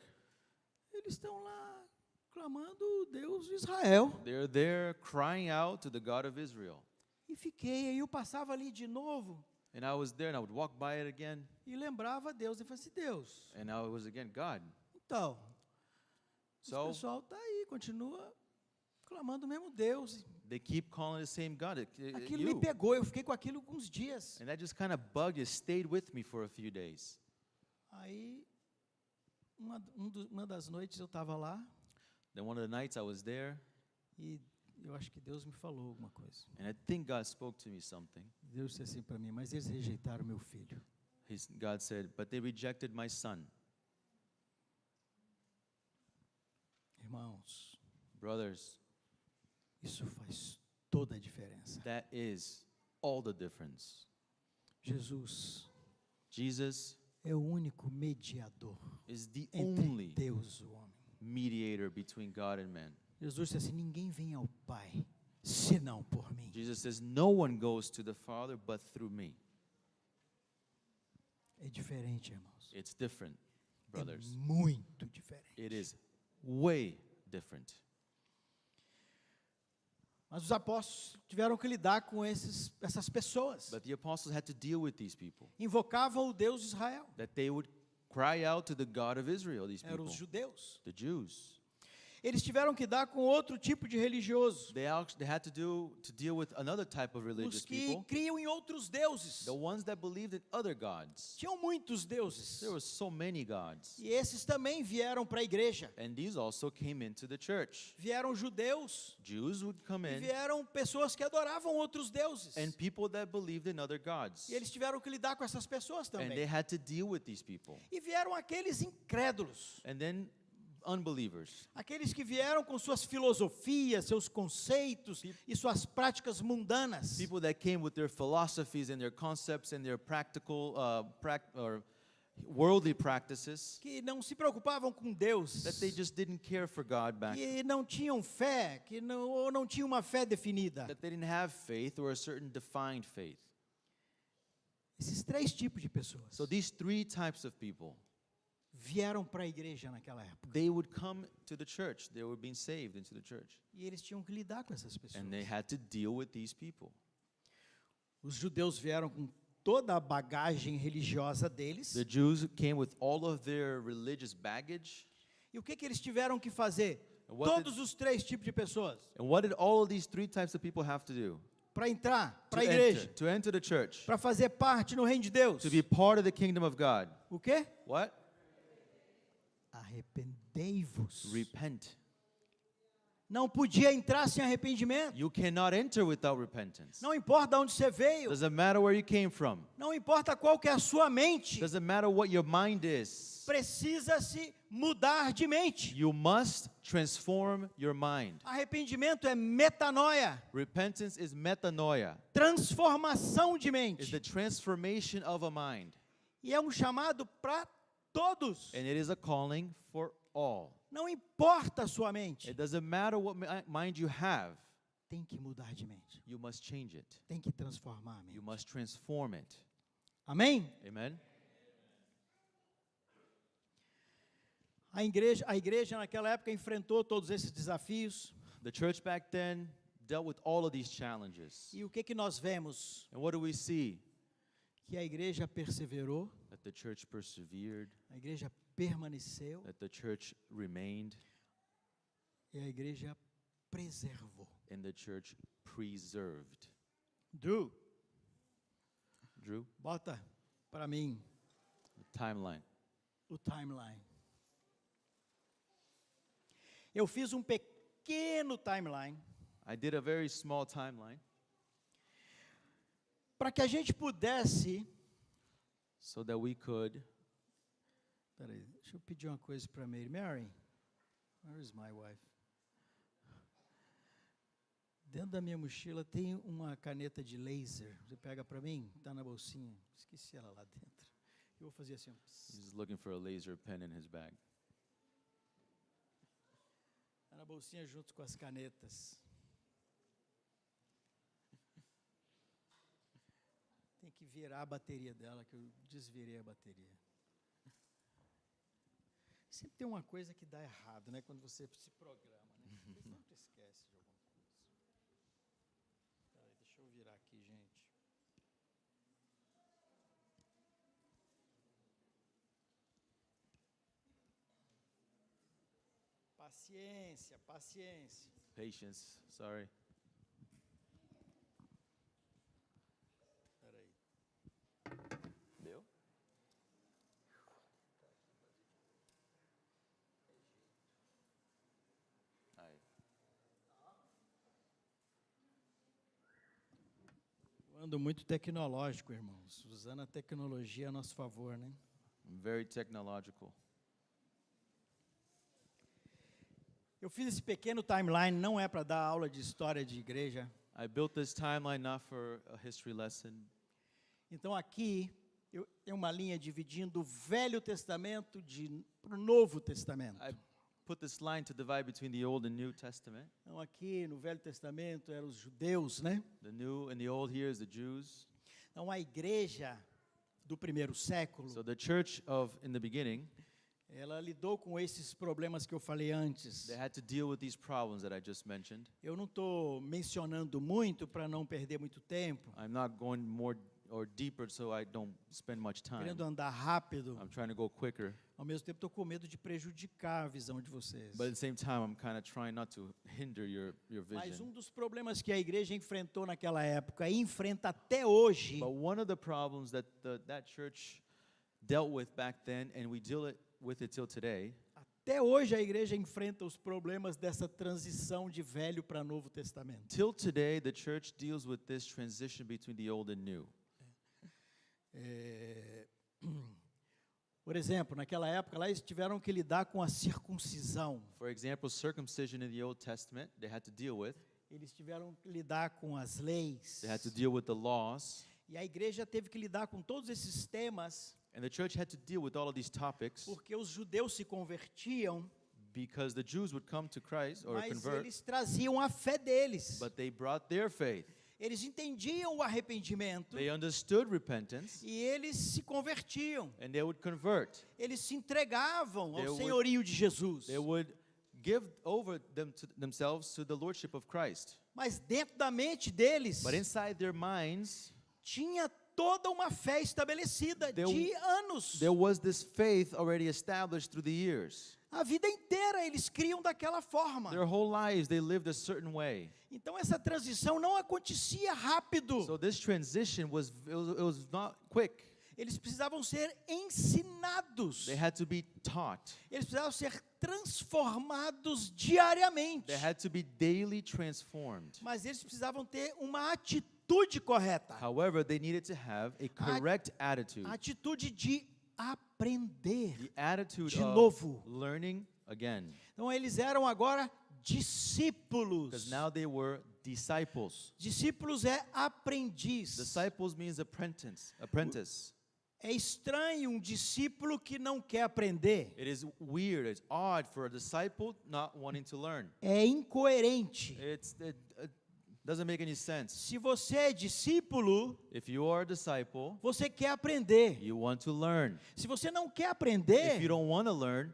Eles estão lá clamando o Deus de Israel. They're there crying out to the God of Israel. E fiquei, aí eu passava ali de novo And I was there, and I would walk by it again, e lembrava Deus. Eu falei assim, Deus, and I was again, God. então, esse So pessoal está aí, continua clamando o mesmo Deus. they keep calling the same God. Aquilo me You. pegou, eu fiquei com aquilo alguns dias. And that just kind of bugged, it stayed with me for a few days. Aí, uma das noites eu estava lá Then one of the nights I was there, e eu acho que Deus me falou alguma coisa. and I think God spoke to me something. Deus disse assim para mim, mas eles rejeitaram meu filho. God said, but they rejected my son. Irmãos, Brothers, isso faz toda a diferença. that is all the difference. Jesus Jesus é o único mediador is the entre only Deus e o homem. mediator between God and man. Jesus disse assim, ninguém vem ao Pai senão por mim. Jesus says, no one goes to the Father but through me. É diferente, irmãos. It's different, brothers. É muito diferente. It is way different. Mas os apóstolos tiveram que lidar com essas pessoas. But the apostles had to deal with these people, Invocavam o Deus de Israel. that they would cry out to the God of Israel, these Eram people, os judeus. the Jews. Eles tiveram que lidar com outro tipo de religioso. They had to deal with another type of Os religious que people, criam em outros deuses. the ones that believed in other gods. Tinham muitos deuses. There were so many gods. E esses também vieram para a igreja. And these also came into the church. Vieram judeus. Jews would come E in, vieram pessoas que adoravam outros deuses. and people that believed in other gods. E eles tiveram que lidar com essas pessoas And they também. had to deal with these people. E vieram aqueles incrédulos. And then unbelievers. Aqueles que vieram com suas filosofias, seus conceitos e suas práticas mundanas. People that came with their philosophies and their concepts and their practical or worldly practices, Que não se preocupavam com Deus. that they just didn't care for God back, Que não tinham fé, ou não tinham uma fé definida. that they didn't have faith or a certain defined faith. Esses 3 tipos de pessoas So these 3 types of people, vieram para a igreja naquela época. they would come to the church. They were being saved into the church. E eles tinham que lidar com essas pessoas. And they had to deal with these people. Os judeus vieram com toda a bagagem religiosa deles. The Jews came with all of their religious baggage. E o que eles tiveram que fazer? And what Todos os 3 tipos de pessoas. And what did all of these 3 types of people have to do? Para entrar To para a igreja. to enter the church, Para fazer parte no reino de Deus. to be part of the kingdom of God. O quê? What? Arrependei-vos. Repent. Não podia entrar sem arrependimento. You cannot enter without repentance. Não importa de onde você veio. Doesn't matter where you came from. Não importa qual que é a sua mente. Doesn't matter what your mind is. Precisa-se mudar de mente. You must transform your mind. Arrependimento é metanoia. Repentance is metanoia. Transformação de It's mente. the transformation of a mind. E é um chamado para todos. And it is a calling for all. Não importa a sua mente. It doesn't matter what mind you have. Tem que mudar de mente. You must change it. Tem que transformar a You mente. must transform it. Amém? Amen? A igreja naquela época enfrentou todos esses desafios. The church back then dealt with all of these challenges. E o que nós vemos? And what do we see? Que a igreja perseverou, That the church persevered, a igreja permaneceu that the church remained, e a igreja preservou. and the church preserved. Drew, Drew, bota para mim the timeline. o timeline. Eu fiz um pequeno timeline I did a very small timeline para que a gente pudesse. so that we could. Peraí, deixa eu pedir uma coisa para Mary. Mary, where is my wife? Dentro da minha mochila tem uma caneta de laser. Você pega para mim? Está na bolsinha. Esqueci ela lá dentro. Eu vou fazer assim. He's looking for a laser pen in his bag. Está na bolsinha junto com as canetas. Tem que virar a bateria dela, que eu desvirei a bateria. Sempre tem uma coisa que dá errado, né? Quando você se programa, né? Você sempre esquece de alguma coisa. Peraí, deixa eu virar aqui, gente. Paciência, paciência. Patience, sorry. Peraí. Deu? Aí. Eu ando muito tecnológico, irmãos. Usando a tecnologia a nosso favor, né? Very technological. Eu fiz esse pequeno timeline, não é para dar aula de história de igreja. I built this timeline not for a history lesson. Então aqui tem uma linha dividindo o Velho Testamento para o Novo Testamento. I put this line to divide between the Old and New Testament. Então aqui no Velho Testamento eram os judeus, né? The New and the Old here is the Jews. Então a igreja do primeiro século, So the church in the beginning, ela lidou com esses problemas que eu falei antes. they had to deal with these problems that I just mentioned. Eu não estou mencionando muito para não perder muito tempo, I'm not going more or deeper so I don't spend much time. querendo andar rápido. I'm trying to go quicker, Ao mesmo tempo estou com medo de prejudicar a visão de vocês. but at the same time I'm kind of trying not to hinder your Mas vision. dos problemas que a igreja enfrentou naquela época e enfrenta até hoje, But one of the problems that that church dealt with back then, and we deal with it till today, até hoje a igreja enfrenta os problemas dessa transição de Velho para Novo Testamento. till today the church deals with this transition between the old and new. Por exemplo, naquela época lá eles tiveram que lidar com a circuncisão. For example, circumcision in the Old Testament, they had to deal with. Eles tiveram que lidar com as leis. They had to deal with the laws. E a igreja teve que lidar com todos esses temas, And the church had to deal with all of these topics porque os judeus se convertiam, because the Jews would come to Christ or mas convert, eles traziam a fé deles. but they brought their faith. Eles entendiam o arrependimento They understood repentance, e eles se convertiam. and they would convert. Eles se entregavam They ao would- senhorio de Jesus. They would give over themselves to the lordship of Christ. Mas dentro da mente deles But inside their minds, tinha toda uma fé estabelecida There- de anos. there was this faith already established through the years. A vida inteira eles criam daquela forma. Their whole lives, they lived a certain way. Então essa transição não acontecia rápido. So this transition it was not quick. Eles precisavam ser ensinados. They had to be taught. Eles precisavam ser transformados diariamente. They had to be daily transformed. Mas eles precisavam ter uma atitude correta. However, they needed to have a correct attitude. A atitude de aprender. The attitude De of novo. learning again. Então eles eram agora discípulos. Because now they were disciples. Discípulos é aprendiz. Disciples means apprentice. É estranho um discípulo que não quer aprender. It is weird, it's odd for a disciple not wanting to learn. É incoerente. It doesn't make any sense. Se você é discípulo, If you are a disciple, você quer aprender. you want to learn. Se você não quer If you aprender, don't want to learn,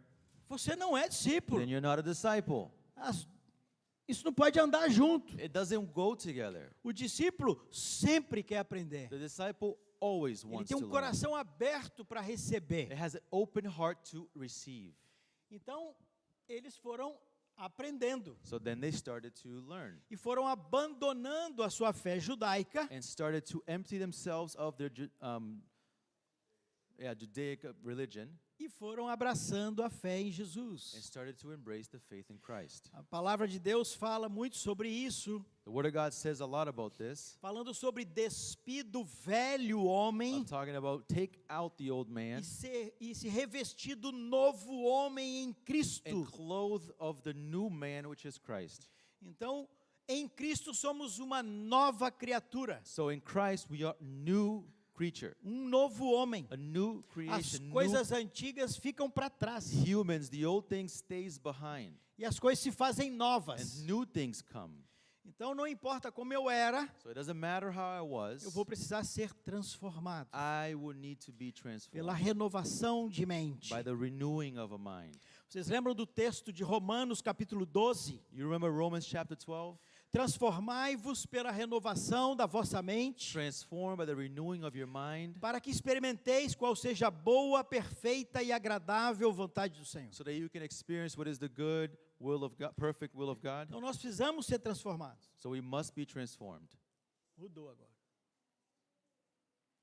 você não é discípulo. then you're not a disciple. Isso não pode andar junto. It doesn't go together. O discípulo sempre quer aprender. The disciple always Ele wants tem to um learn. coração aberto para It receber. has an open heart to receive. Então, eles foram aprendendo So then they started to learn e foram abandonando a sua fé judaica and started to empty themselves of their Judaic religion e foram abraçando a fé em and Jesus. started to embrace the faith in Christ. A palavra de Deus fala muito sobre isso, The Word of God says a lot about this. falando sobre despir do velho homem I'm talking about take out the old man e se revestir do novo homem em Cristo. and clothe of the new man, which is Christ. Então, em Cristo somos uma nova criatura, So in Christ we are new creature, novo homem. a new As creation, coisas antigas ficam para trás new humans. The old thing stays behind e as coisas se fazem novas. and new things come. Então, não importa como eu era, So it doesn't matter how I was, eu vou precisar ser transformado I will need to be pela transformed renovação de mente. by the renewing of a mind. Vocês lembram do texto de Romanos, capítulo 12? You remember Romans chapter 12? Transformai-vos pela renovação da vossa mente, Transformed by the renewing of your mind, para que experimenteis qual seja a boa, perfeita e agradável vontade do Senhor. so that you can experience what is the good will of God, perfect will of God. Então, nós precisamos ser transformados. So we must be transformed. Mudou agora.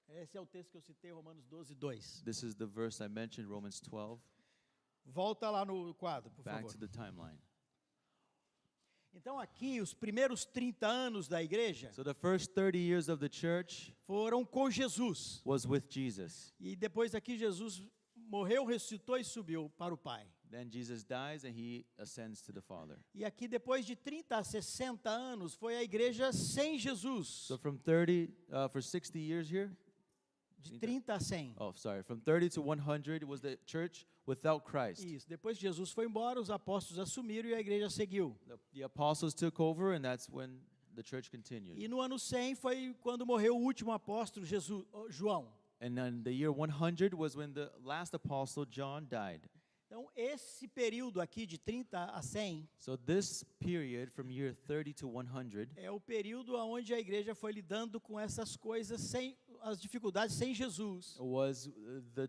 Esse é o texto que eu citei, Romanos 12, 2. This is the verse I mentioned, Romans 12. Volta lá no quadro, por Back favor. to the timeline. Então, aqui, os primeiros 30 anos da igreja So the first 30 years of the church foram com Jesus. was with Jesus. E depois aqui, Jesus morreu, ressuscitou e subiu para o Pai. Then Jesus dies and he ascends to the Father. E aqui, depois de 30 a 60 anos, foi a igreja sem Jesus. So from 30, for 60 years here, De 30 a 100. from 30 to 100 was the church without Christ. Isso. Depois que Jesus foi embora, os apóstolos assumiram e a igreja seguiu. The apostles took over and that's when the church continued. E no ano 100 foi quando morreu o último apóstolo, João. And then the year 100 was when the last apostle, John, died. Então, esse período aqui de 30 a 100 So this period from year 30 to 100 é o período onde a igreja foi lidando com essas coisas, sem as dificuldades sem Jesus. was the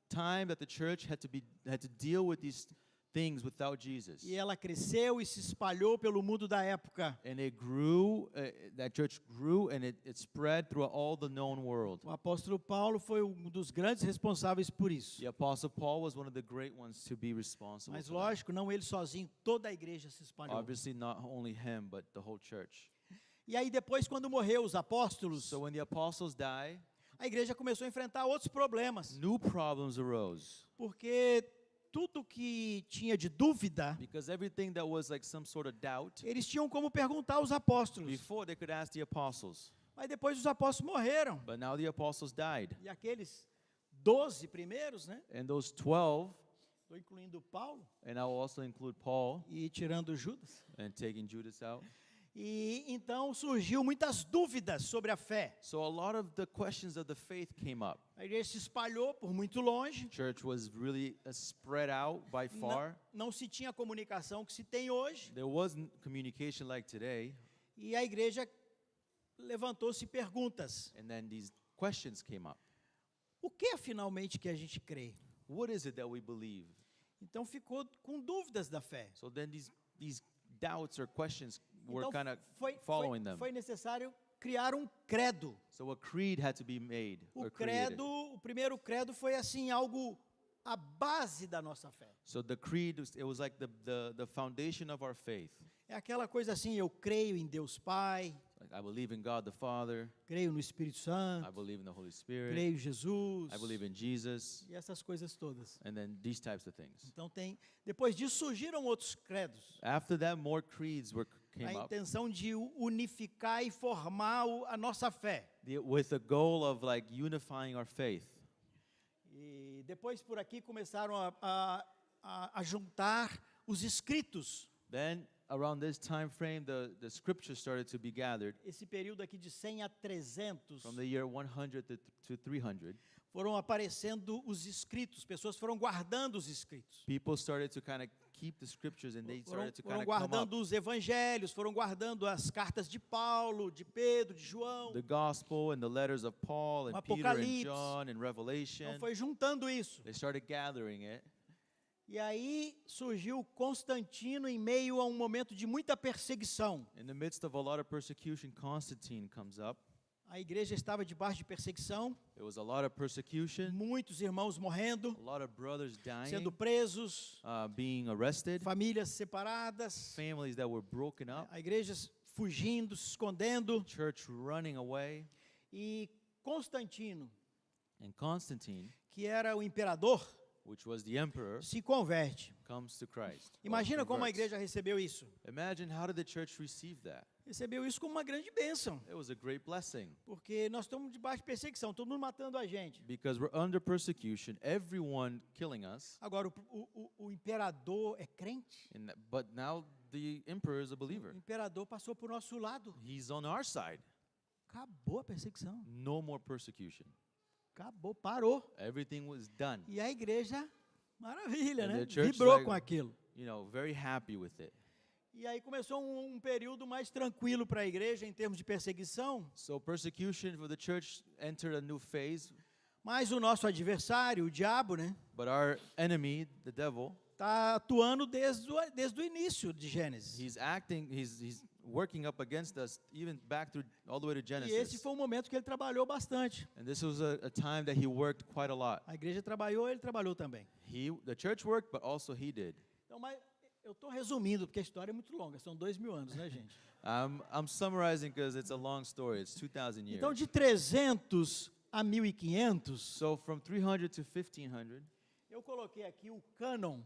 time that the church had to deal with these things without Jesus. E ela cresceu e se espalhou pelo mundo da época. And it grew, that church grew and it spread throughout all the known world. O apóstolo Paulo foi um dos grandes responsáveis por isso. The apostle Paul was one of the great ones to be responsible Mas for that. lógico, não ele sozinho, toda a igreja se espalhou. Obviously not only him, but the whole church. E aí depois, quando morreu os apóstolos, So when the apostles die, a igreja começou a enfrentar outros problemas. new problems arose. Porque tudo que tinha de dúvida, Because everything that was like some sort of doubt, eles tinham como perguntar aos apóstolos. before they could ask the apostles. Mas depois os apóstolos morreram. But now the apostles died. E aqueles 12 primeiros, né? And those 12, Estou incluindo Paulo and I'll also include Paul e tirando Judas. and taking Judas out. E então surgiu muitas dúvidas sobre a fé. So a lot of the questions of the faith came up. A igreja se espalhou por muito longe. Church was really spread out by far. Não se tinha a comunicação que se tem hoje. There wasn't communication like today. E a igreja levantou-se perguntas. And then these questions came up. O que é finalmente que a gente crê? What is it that we believe? Então ficou com dúvidas da fé. So then these doubts or questions were Então kind of foi, following them. foi necessário criar um credo. So a creed had to be made O or created. credo, o primeiro credo foi assim algo a base da nossa fé. So the creed, it was like the foundation of our faith. É aquela coisa assim, eu creio em Deus Pai, Like I believe in God the Father. creio no Espírito I Santo, believe in the Holy Spirit. creio em Jesus, I believe in Jesus. e essas coisas todas. And then these types of things. Então depois disso surgiram outros credos. After that, more creeds came A up intenção de unificar e formar a nossa fé. with the goal of like unifying our faith. E depois por aqui começaram a juntar os escritos. Then, around this time frame, the scriptures started to be gathered Esse período aqui de 100 a 300, from the year 100 to 300. foram aparecendo os escritos, pessoas foram guardando os escritos. People started to kind of keep the scriptures and they Foram, started to kind foram of come up. guardando os evangelhos, foram guardando as cartas de Paulo, de Pedro, de João. The gospel and the letters of Paul and O Peter and Apocalipse. John and Revelation. Então foi juntando isso. They started gathering it. E aí surgiu Constantino em meio a um momento de muita perseguição. In the midst of a lot of persecution, Constantine comes up. A igreja estava debaixo de perseguição, There was a lot of persecution, muitos irmãos morrendo, a lot of brothers sendo dying, presos, being arrested, famílias separadas, families that were broken up, a igreja fugindo, se escondendo. church running away. E Constantino, And Constantine, que era o imperador, which was the emperor, se converte. comes to Christ. or Imagina como a converts. igreja recebeu isso. Imagine, how did the church receive that? Recebeu isso como uma grande bênção, It was a great blessing porque nós estamos debaixo de perseguição, todo mundo matando a gente. because we're under persecution, everyone killing us. Agora, o imperador é crente? But now the emperor is a O believer. imperador passou por nosso lado. He's on our side. Acabou a perseguição. No more persecution. Acabou, parou. Everything was done. E a igreja, maravilha, And né? the church Vibrou like- com aquilo. Very happy with it. E aí começou um período mais tranquilo para a igreja em termos de perseguição, So persecution for the church entered a new phase, mas o nosso adversário, o diabo, né, but our enemy, the devil, está atuando desde o início de Gênesis. he's working up against us even back through all the way to E esse Genesis. foi um momento que ele trabalhou bastante. And this was a time that he worked quite a lot. A igreja trabalhou, ele trabalhou também. The church worked, but also he did. Então, mas eu estou resumindo, porque a história é muito longa, são 2000 anos, né, gente? I'm summarizing because it's a long story. It's 2,000 years. Então, de 300 a 1500, So from 300 to 1500, eu coloquei aqui o cânon.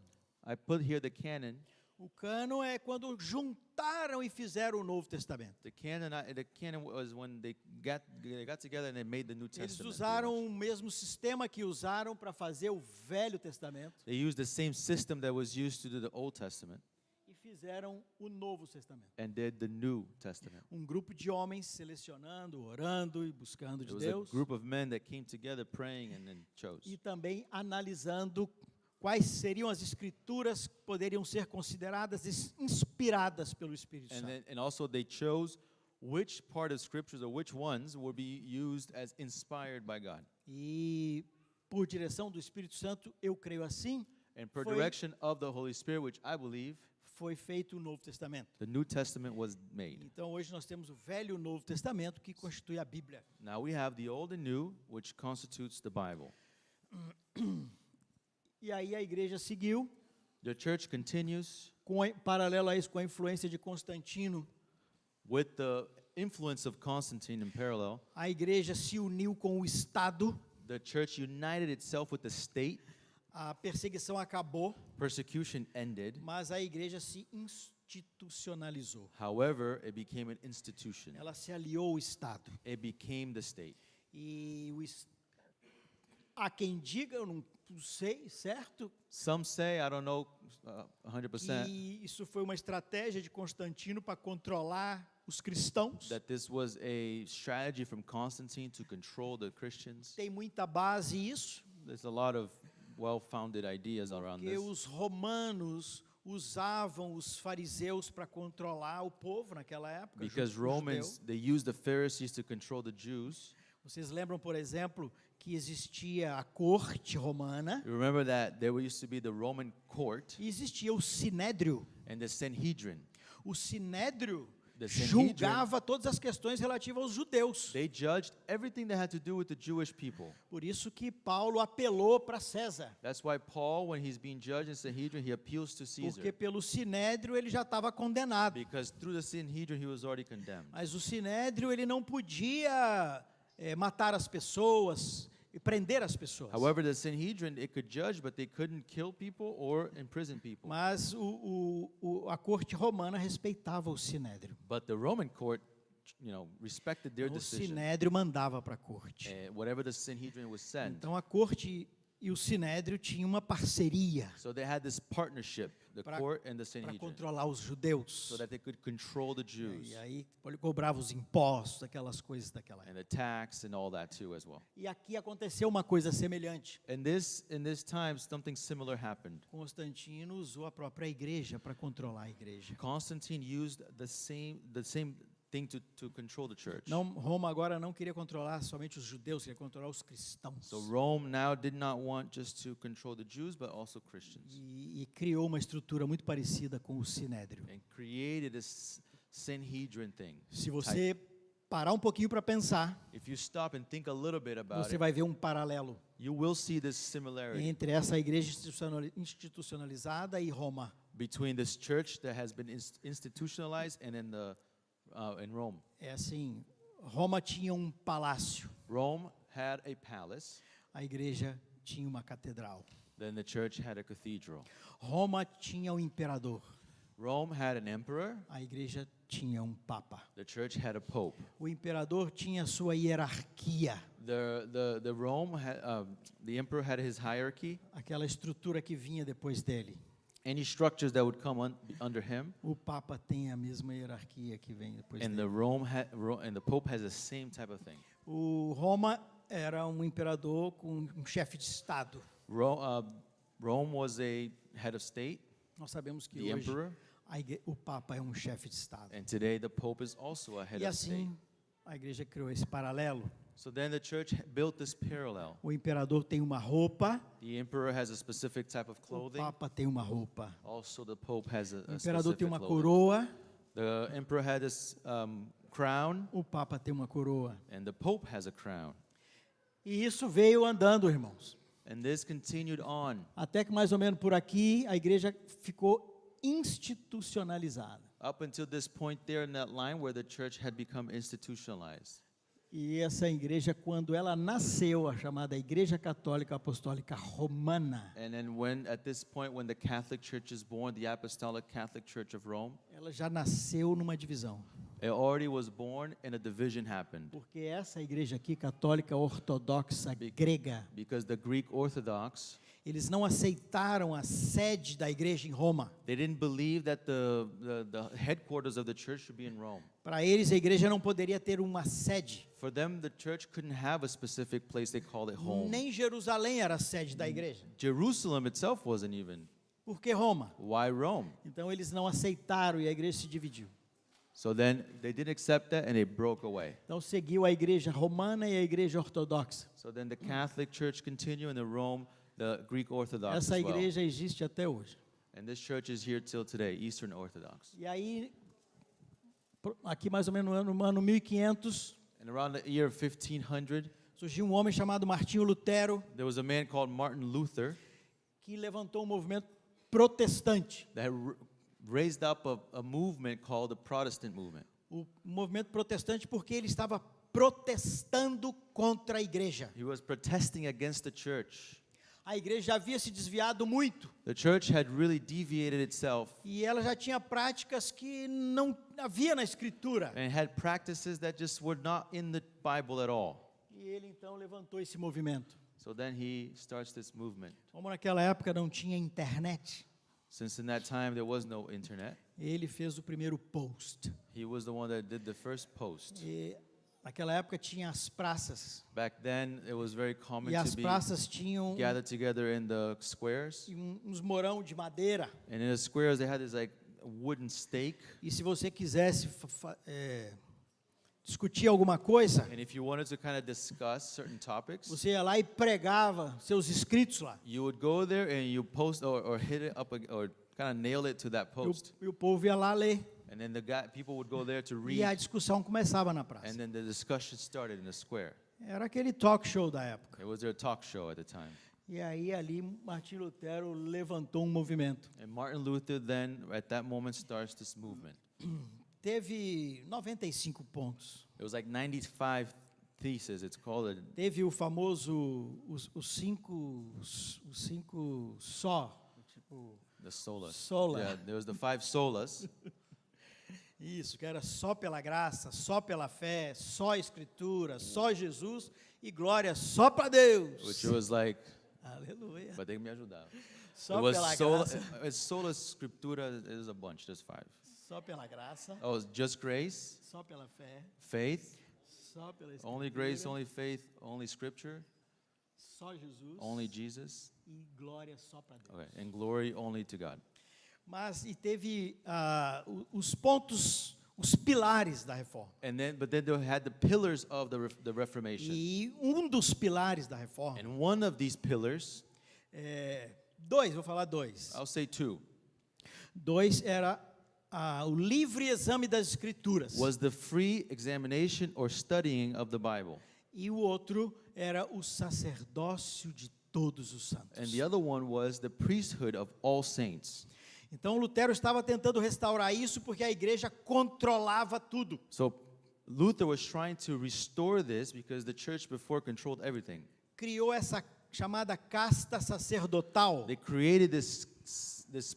I put here the canon. O cânon é quando juntaram e fizeram o Novo Testamento. The canon was when they got together and they made the New Eles Testament. pretty usaram much. o mesmo sistema que usaram para fazer o Velho Testamento They used the same system that was used to do the Old Testament e fizeram o Novo Testamento. and did the New Testament. Um grupo de homens selecionando, orando e buscando de It was a Deus group of men that came together praying and then chose. e também analisando quais seriam as escrituras que poderiam ser consideradas inspiradas pelo Espírito Santo. And also they chose which part of scriptures or which ones would be used as inspired by God. E por direção do Espírito Santo, eu creio assim, And per Foi- direction of the Holy Spirit, which I believe, foi feito o Novo Testamento. the New Testament was made. Então hoje nós temos o Velho e o Novo Testamento que constitui a Bíblia. Now we have the Old and New, which constitutes the Bible. E aí a igreja seguiu, The church continues paralelo a isso, com a influência de Constantino, with the influence of Constantine in parallel. a igreja se uniu com o Estado, The church united itself with the state. a perseguição acabou, Persecution ended. mas a igreja se institucionalizou. However, it became an institution. Ela se aliou ao Estado. It became the state. E há quem diga, eu não sei, certo, Some say, I don't know 100%, que isso foi uma estratégia de Constantino para controlar os cristãos. that this was a strategy from Constantine to control the Christians. Tem muita base isso, There's a lot of well-founded ideas around porque this. os romanos usavam os fariseus para controlar o povo naquela época. Because o judeu. Romans, they used the Pharisees to control the Jews. Vocês lembram, por exemplo, que existia a corte romana You remember that there used to be the Roman court e existia o sinédrio. and the Sanhedrin. O sinédrio The Sanhedrin, julgava todas as questões relativas aos judeus. they judged everything that had to do with the Jewish people. Por isso que Paulo apelou para César, That's why Paul, when he's being judged in Sanhedrin, he appeals to Caesar. porque pelo sinédrio ele já estava condenado. Because through the Sanhedrin, he was already condemned. Mas o sinédrio ele não podia matar as pessoas e prender as pessoas. However, the Sanhedrin, it could judge, but they couldn't kill people or imprison people. Mas a corte romana respeitava o sinédrio. But the Roman court, respected their O decision. sinédrio mandava para a corte. Whatever the Sanhedrin was sent, Então a corte E o Sinédrio tinha uma parceria So they had this partnership, the Pra- court and the para Sanhedrin, controlar os judeus. so that they could control the Jews E aí ele cobrava os impostos, aquelas coisas daquela época. and the tax and all that too as well. E aqui aconteceu uma coisa semelhante. In this time, something similar happened. Constantino usou a própria igreja para controlar a igreja. Constantine used the same thing to control the church. Roma agora não queria controlar somente os judeus, queria controlar os cristãos. So Rome now did not want just to control the Jews, but also Christians, E criou uma estrutura muito parecida com o Sinédrio. and created this Sanhedrin thing. Se você parar um pouquinho para pensar, If you stop and think a little bit about você it, vai ver um paralelo you will see this similarity entre essa igreja institucionalizada e Roma. between this church that has been institutionalized and in Rome. É assim, Roma tinha um palácio, Rome had a palace, a igreja tinha uma catedral. then the church had a cathedral. Roma tinha um imperador, Rome had an emperor, a igreja tinha um papa. the church had a pope. O imperador tinha sua hierarquia, The Rome had, the emperor had his hierarchy, aquela estrutura que vinha depois dele. any structures that would come under him, O papa tem a mesma hierarquia que vem depois and dele. the pope has the same type of thing. O Roma era um imperador com um chefe de estado. Rome was a head of state, Nós sabemos que the hoje emperor, o papa é um chefe de estado. and today the pope is also a head E of state. assim a igreja criou esse paralelo. So then the church built this parallel. O imperador tem uma roupa, The emperor has a specific type of o clothing. papa tem uma roupa. Also, the pope has O a imperador tem specific uma clothing. coroa, The emperor had this crown, o papa tem uma coroa. and the pope has a crown. E isso veio andando, irmãos. And this continued on Até que mais ou menos por aqui a igreja ficou institucionalizada. up until this point there in that line where the church had become institutionalized. E essa igreja, quando ela nasceu, a chamada Igreja Católica Apostólica Romana, And then at this point, when the Catholic Church is born, the Apostolic Catholic Church of Rome, ela já nasceu numa divisão. it already was born and a division happened. Porque essa igreja aqui, católica ortodoxa grega, Because the Greek Orthodox, eles não aceitaram a sede da igreja em Roma. they didn't believe that the headquarters of the church should be in Rome. Para eles, a igreja não poderia ter uma sede. For them, the church couldn't have a specific place, they called it home. Nem Jerusalém era a sede da igreja. Jerusalem itself wasn't even. Por que Roma? Why Rome? Então eles não aceitaram e a igreja se dividiu. So then they didn't accept that and they broke away. Então seguiu a igreja romana e a igreja ortodoxa. So then the Catholic Church continued and the Greek Orthodox Essa as well. igreja existe até hoje. And this church is here till today, Eastern Orthodox. E aí, aqui mais ou menos no ano 1500, And around the year 1500, surgiu um homem chamado Martinho Lutero, there was a man called Martin Luther que levantou um movimento protestante. that raised up a movement called the Protestant movement. O movimento protestante porque ele estava protestando contra a igreja. He was protesting against the church. A igreja já havia se desviado muito The church had really deviated itself e ela já tinha práticas que não havia na escritura. and had practices that just were not in the Bible at all. E ele então levantou esse movimento. So then he starts this movement. Como naquela época não tinha internet, Since in that time there was no internet, ele fez o primeiro post. he was the one that did the first post. E naquela época tinha as praças. Back then, it was very common E as to be praças tinham gathered together in the squares. uns morão de madeira. And in the squares, they had this like wooden stake. E se você quisesse discutir alguma coisa, And if you wanted to kind of discuss certain topics, você ia lá e pregava seus escritos lá. you would go there and you post or hit it up or kind of nail it to that post. E o povo ia lá ler. And then people would go there to E a read. discussão começava na praça. And then the discussion started in the square. Era aquele talk show da época. It was their talk show at the time. E aí ali Martim Lutero levantou um movimento. And Martin Luther then, at that moment, starts this movement. Teve 95 pontos. It was like 95 theses. It's called it. Teve o famoso os cinco só, tipo The solas. Sola. Yeah, there was the 5 solas. isso, que era só pela graça, só pela fé, só a escritura, só Jesus e glória só para Deus. Which was like Aleluia. but they me ajudar. Só It was pela sola, graça. it's sola scriptura is a bunch, there's 5. Só pela graça. Oh, just grace, Só pela fé. faith, Só pela escritura. only grace, only faith, only scripture, Só Jesus. only Jesus. E glória só para Deus. Okay, and glory only to God. Mas e teve os pontos, os pilares da reforma. But then they had the pillars of the Reformation. E dos pilares da reforma, And one of these pillars, vou falar dois. I'll say 2, Dois era o livre exame das escrituras. was the free examination or studying of the Bible. E o outro era o sacerdócio de todos os santos. And the other one was the priesthood of all saints. Então Lutero estava tentando restaurar isso porque a igreja controlava tudo. So Luther was trying to restore this because the church before controlled everything. Criou essa chamada casta sacerdotal. They created this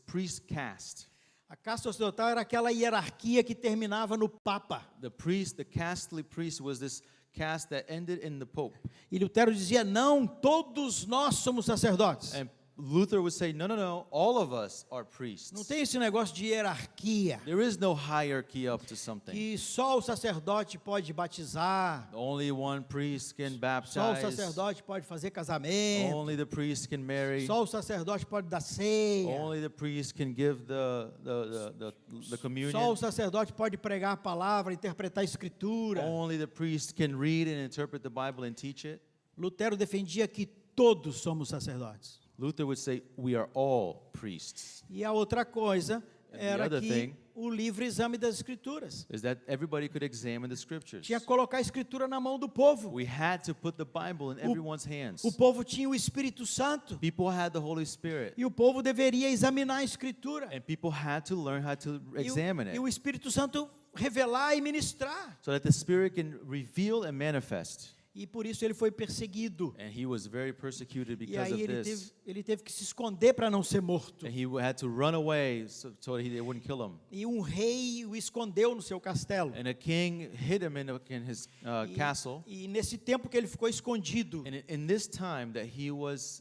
priest caste. A casta sacerdotal era aquela hierarquia que terminava no Papa. The casterly priest was this caste that ended in the Pope. E Lutero dizia: não, todos nós somos sacerdotes. And Luther would say, no, all of us are priests. Não tem esse negócio de hierarquia, There is no hierarchy up to something. que só o sacerdote pode batizar, Only one priest can só o baptize. sacerdote pode fazer casamento, Only the priest can marry. só o sacerdote pode dar ceia, Only the priest can give the communion. só o sacerdote pode pregar a palavra, interpretar a escritura. Only the priest can read and interpret the Bible and teach it. Lutero defendia que todos somos sacerdotes. Luther would say, we are all priests. E a outra coisa era other que thing o livre exame das escrituras. Is that everybody could examine the scriptures. Tinha que colocar a escritura na mão do povo. We had to put the Bible in everyone's hands. O povo tinha o Espírito Santo. People had the Holy Spirit. E o povo deveria examinar a escritura. And people had to learn how to examine E o it. Espírito Santo revelar e ministrar. So that the Spirit can reveal and manifest. E por isso ele foi perseguido. And he was very persecuted E because aí of this. ele teve que se esconder para não ser morto. And he had to run away so they wouldn't kill him. E um rei o escondeu no seu castelo. And a king hid him in his castle. E nesse tempo que ele ficou escondido, And in this time that he was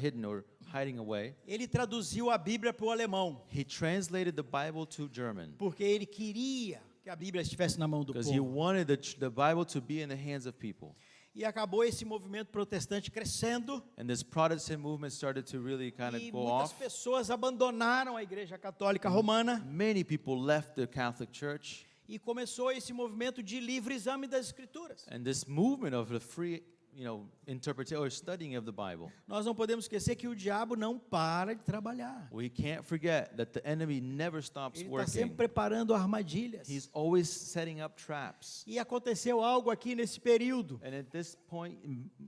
hidden or hiding away, ele traduziu a Bíblia para o alemão, he translated the Bible to German porque ele queria que a Bíblia estivesse na mão do because he povo. wanted the Bible to be in the hands of people. E acabou esse movimento protestante crescendo. And this Protestant movement started to really kind E of go muitas off. pessoas abandonaram a Igreja Católica Romana. Many people left the Catholic Church. E começou esse movimento de livre exame das Escrituras. And this movement of the free, interpretation or studying of the Bible. Nós não podemos esquecer que o diabo não para de trabalhar. We can't forget that the enemy never stops Ele está sempre working. preparando armadilhas. He's always setting up traps. E aconteceu algo aqui nesse período, And at this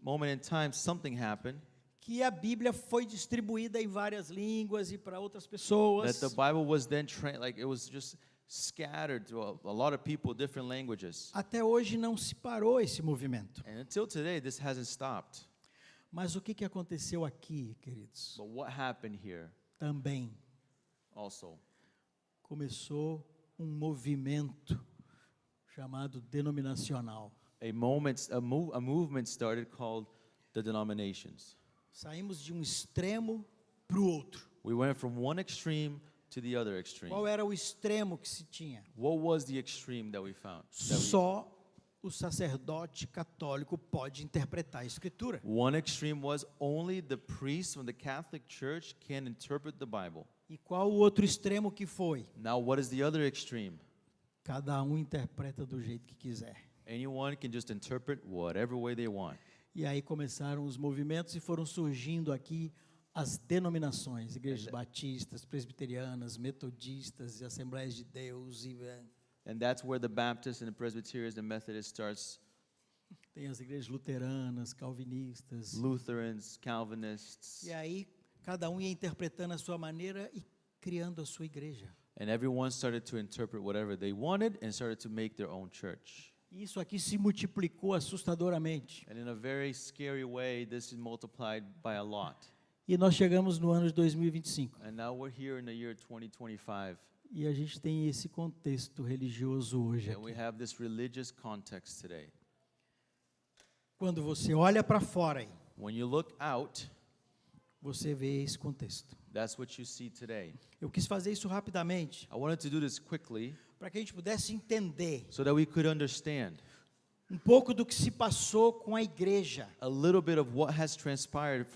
moment in time, something happened que a Bíblia foi distribuída em várias línguas e para outras that pessoas. the Bible was then it was just scattered to a lot of people, different languages. Até hoje não se parou esse movimento. And until today, this hasn't stopped. Mas o que aconteceu aqui, queridos? But what happened here Também also? começou movimento chamado denominacional. A movement started called the denominations. Saímos de um extremo para o outro. We went from one extreme to the other extreme. Qual era o extremo que se tinha? What was the extreme that we found? Só o sacerdote católico pode interpretar a Escritura. One extreme was only the priests from the Catholic Church can interpret the Bible. E qual o outro extremo que foi? Now, what is the other extreme? Cada um interpreta do jeito que quiser. Anyone can just interpret whatever way they want. E aí começaram os movimentos e foram surgindo aqui as denominações, igrejas batistas, presbiterianas, metodistas e Assembleias de Deus. And that's where the Baptists and the Presbyterians and Methodists starts. Tem as igrejas luteranas, calvinistas. Lutherans, Calvinists. E aí cada um ia interpretando a sua maneira e criando a sua igreja. And everyone started to interpret whatever they wanted and started to make their own church. Isso aqui se multiplicou assustadoramente. And in a very scary way, this is multiplied by a lot. E nós chegamos no ano de 2025. And now we're here in the year 2025. E a gente tem esse contexto religioso hoje And we aqui. have this religious context today. Quando você olha para fora aí, When you look out, você vê esse contexto. that's what you see today. Eu quis fazer isso rapidamente, I wanted to do this quickly para que a gente pudesse entender so that we could understand um pouco do que se passou com a igreja. a little bit of what has transpired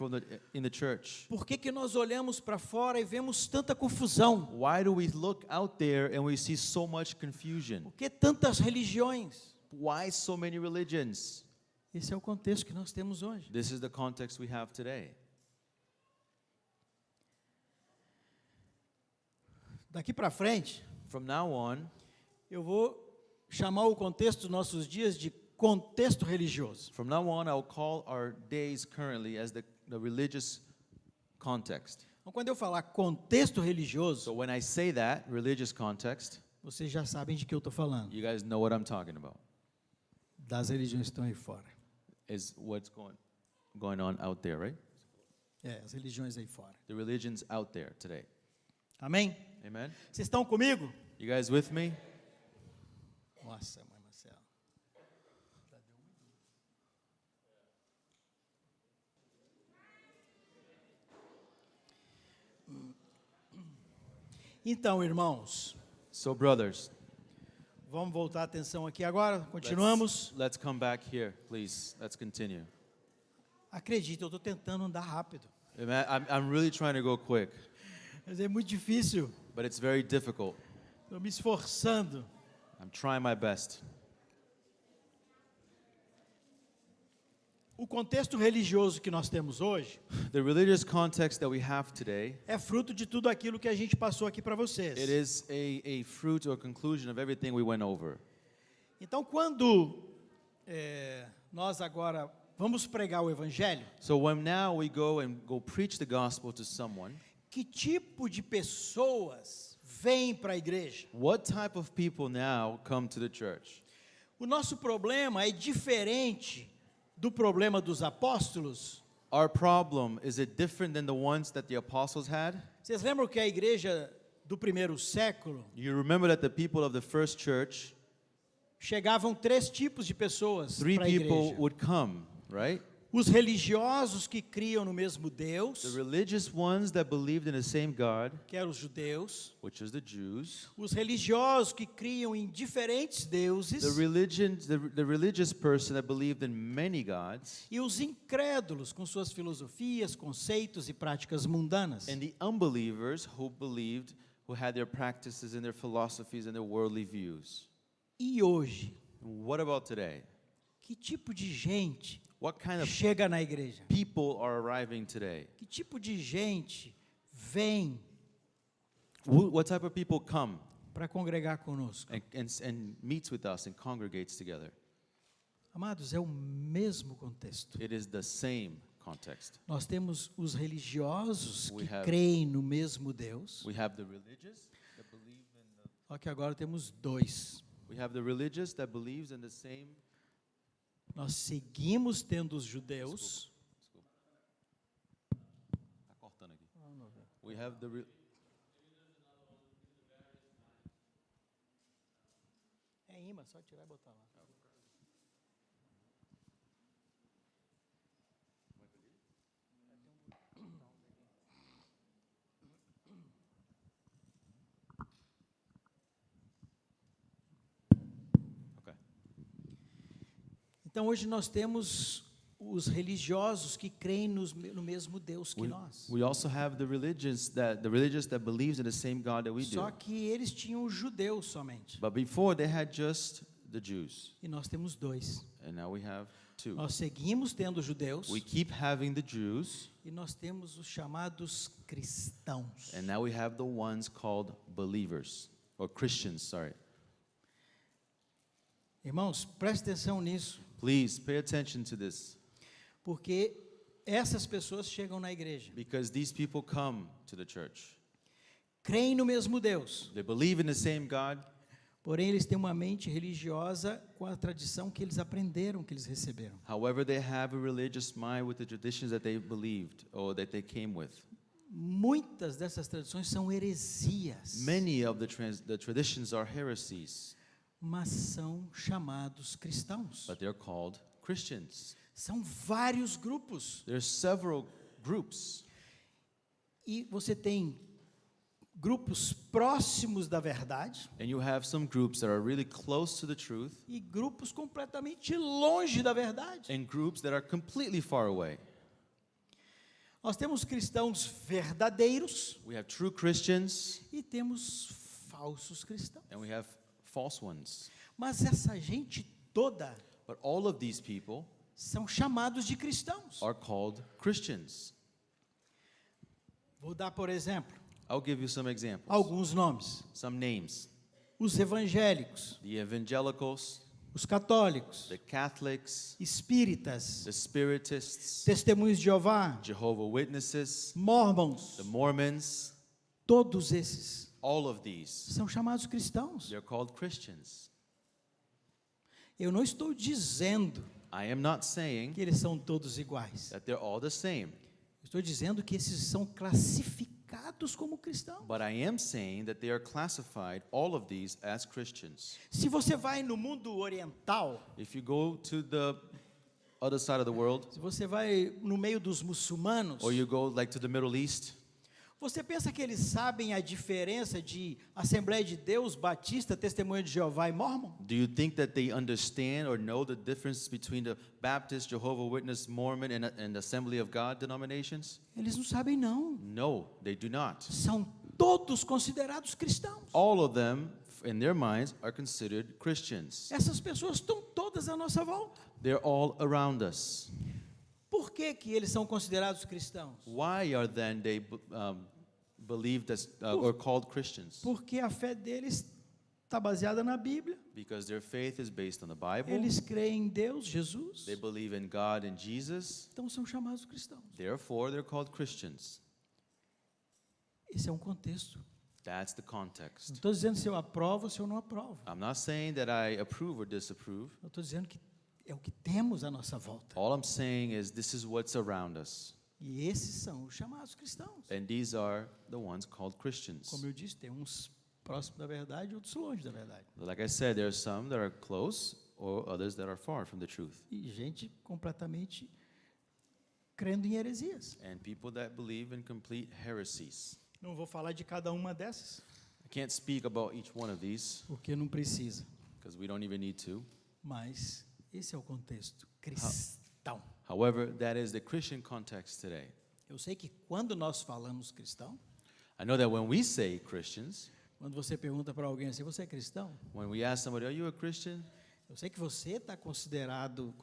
in the church. Por que que nós olhamos para fora e vemos tanta confusão? Why do we look out there and we see so much confusion? Por que tantas religiões? Why so many religions? Esse é o contexto que nós temos hoje. This is the context we have today. Daqui para frente, From now on, eu vou chamar o contexto dos nossos dias de contexto religioso. from now on, I'll call our days currently as the religious context. Então, quando eu falar contexto So religioso, when I say that, religious context, vocês já sabem de que eu estou falando. you guys know what I'm talking about. Das religiões que estão aí fora. Is what's going on out there, right? As religiões aí fora. The religions out there today. Amém? Amen? Vocês estão comigo? You guys with me? Nossa, mãe Marcela. Então, irmãos, So brothers, vamos voltar a atenção aqui agora. Continuamos. let's come back here, please. Let's continue. Acredite, eu estou tentando andar rápido. Amen? I'm really trying to go quick, Mas é muito difícil. but it's very difficult. Estou me esforçando. I'm trying my best. O contexto religioso que nós temos hoje The religious context that we have today, é fruto de tudo aquilo que a gente passou aqui para vocês. it is a fruit or conclusion of everything we went over. Então, quando nós agora vamos pregar o evangelho, So when now we go preach the gospel to someone, que tipo de pessoas vêm para a igreja? what type of people now come to the church? O nosso problema é diferente do problema dos apóstolos. Our problem, is it different than the ones that the apostles had? Vocês lembram que a igreja do primeiro século You remember that the people of the first church, chegavam 3 tipos de pessoas three para a people igreja. would come, right? Os religiosos que criam no mesmo Deus, The religious ones that believed in the same God, que eram os judeus. which is the Jews. Os religiosos que criam em diferentes deuses. The religious person that believed in many gods. E os incrédulos com suas filosofias, conceitos e práticas mundanas. And the unbelievers who had their practices and their philosophies and their worldly views. E hoje, What about today? que tipo de gente What kind of chega na igreja? people are arriving today? Que tipo de gente vem What type of people come para congregar conosco? and meets with us and congregates together? Amados, é o mesmo contexto. It is the same context. Nós temos os religiosos We que have- creem no mesmo Deus. We have the religious that believe in the Só que agora temos 2. We have the religious that believes in the same. Nós seguimos tendo os judeus. Tá cortando aqui. We have the É imã, só tirar e botar lá. Okay. Então hoje nós temos os religiosos que creem no mesmo Deus que nós. We also have the religious that believes in the same God that we do. Só que eles tinham os judeus somente. But before they had just the Jews, E nós temos 2. and now we have two. Nós seguimos tendo os judeus We keep having the Jews, e nós temos os chamados cristãos. and now we have the ones called believers or Christians, sorry. Irmãos, preste atenção nisso, Please pay attention to this, porque essas pessoas chegam na igreja, because these people come to the church. creem no mesmo Deus, They believe in the same God, porém eles têm uma mente religiosa com a tradição que eles aprenderam, que eles receberam. however, they have a religious mind with the traditions that they believed or that they came with. Muitas dessas tradições são heresias, Many of the traditions are heresies, mas são chamados cristãos. but they're called Christians. São vários grupos. There's several groups. E você tem grupos próximos da verdade And you have some groups that are really close to the truth e grupos completamente longe da verdade. and groups that are completely far away. Nós temos cristãos verdadeiros We have true Christians e temos falsos cristãos. and we have false ones. Mas essa gente toda But all of these people são chamados de cristãos. are called Christians. Vou dar, por exemplo, I'll give you some examples, alguns nomes. some names. Os evangélicos, The evangelicals, os católicos, the Catholics, espíritas, the Spiritists, testemunhos de Jeová, Jehovah's Witnesses, mormons, the Mormons, todos esses all of these, são chamados cristãos. they're called Christians. Eu não estou dizendo I am not saying que eles são todos iguais. that they're all the same, Estou dizendo que esses são classificados como cristãos. but I am saying that they are classified, all of these, as Christians. Se você vai no mundo oriental, If you go to the other side of the world, se você vai no meio dos muçulmanos, or you go like to the Middle East, você pensa que eles sabem a diferença de Assembleia de Deus, Batista, Testemunha de Jeová e Mormon? do you think that they understand or know the difference between the Baptist, Jehovah's Witness, Mormon, and Assembly of God denominations? Eles não sabem não. No, they do not. São todos considerados cristãos. All of them, in their minds, are considered Christians. Essas pessoas estão todas à nossa volta. They're all around us. Por que que eles são considerados cristãos? Why are then they believed as or called Christians? Porque a fé deles está baseada na Bíblia. Because their faith is based on the Bible. Eles creem em Deus, Jesus. They believe in God and Jesus. Então são chamados cristãos. Therefore, they're called Christians. Esse é um contexto. That's the Não context. estou dizendo se eu aprovo ou se eu não aprovo. I'm not saying that I approve or disapprove. Eu estou dizendo que é o que temos à nossa volta. All I'm saying is this is what's around us. E esses são os chamados cristãos. And these are the ones called Christians. Como eu disse, tem uns próximos da verdade e outros longe da verdade. Like I said, there are some that are close or others that are far from the truth. E gente completamente crendo em heresias. And people that believe in complete heresies. Não vou falar de cada uma dessas, I can't speak about each one of these porque não precisa. because we don't even need to. Mas esse é o contexto cristão. However, that is the Christian context today. Eu sei que quando nós falamos cristão, I know that when we say Christians, quando você pergunta para alguém assim, você é cristão? when we ask somebody, are you a Christian? Eu sei que você está considerando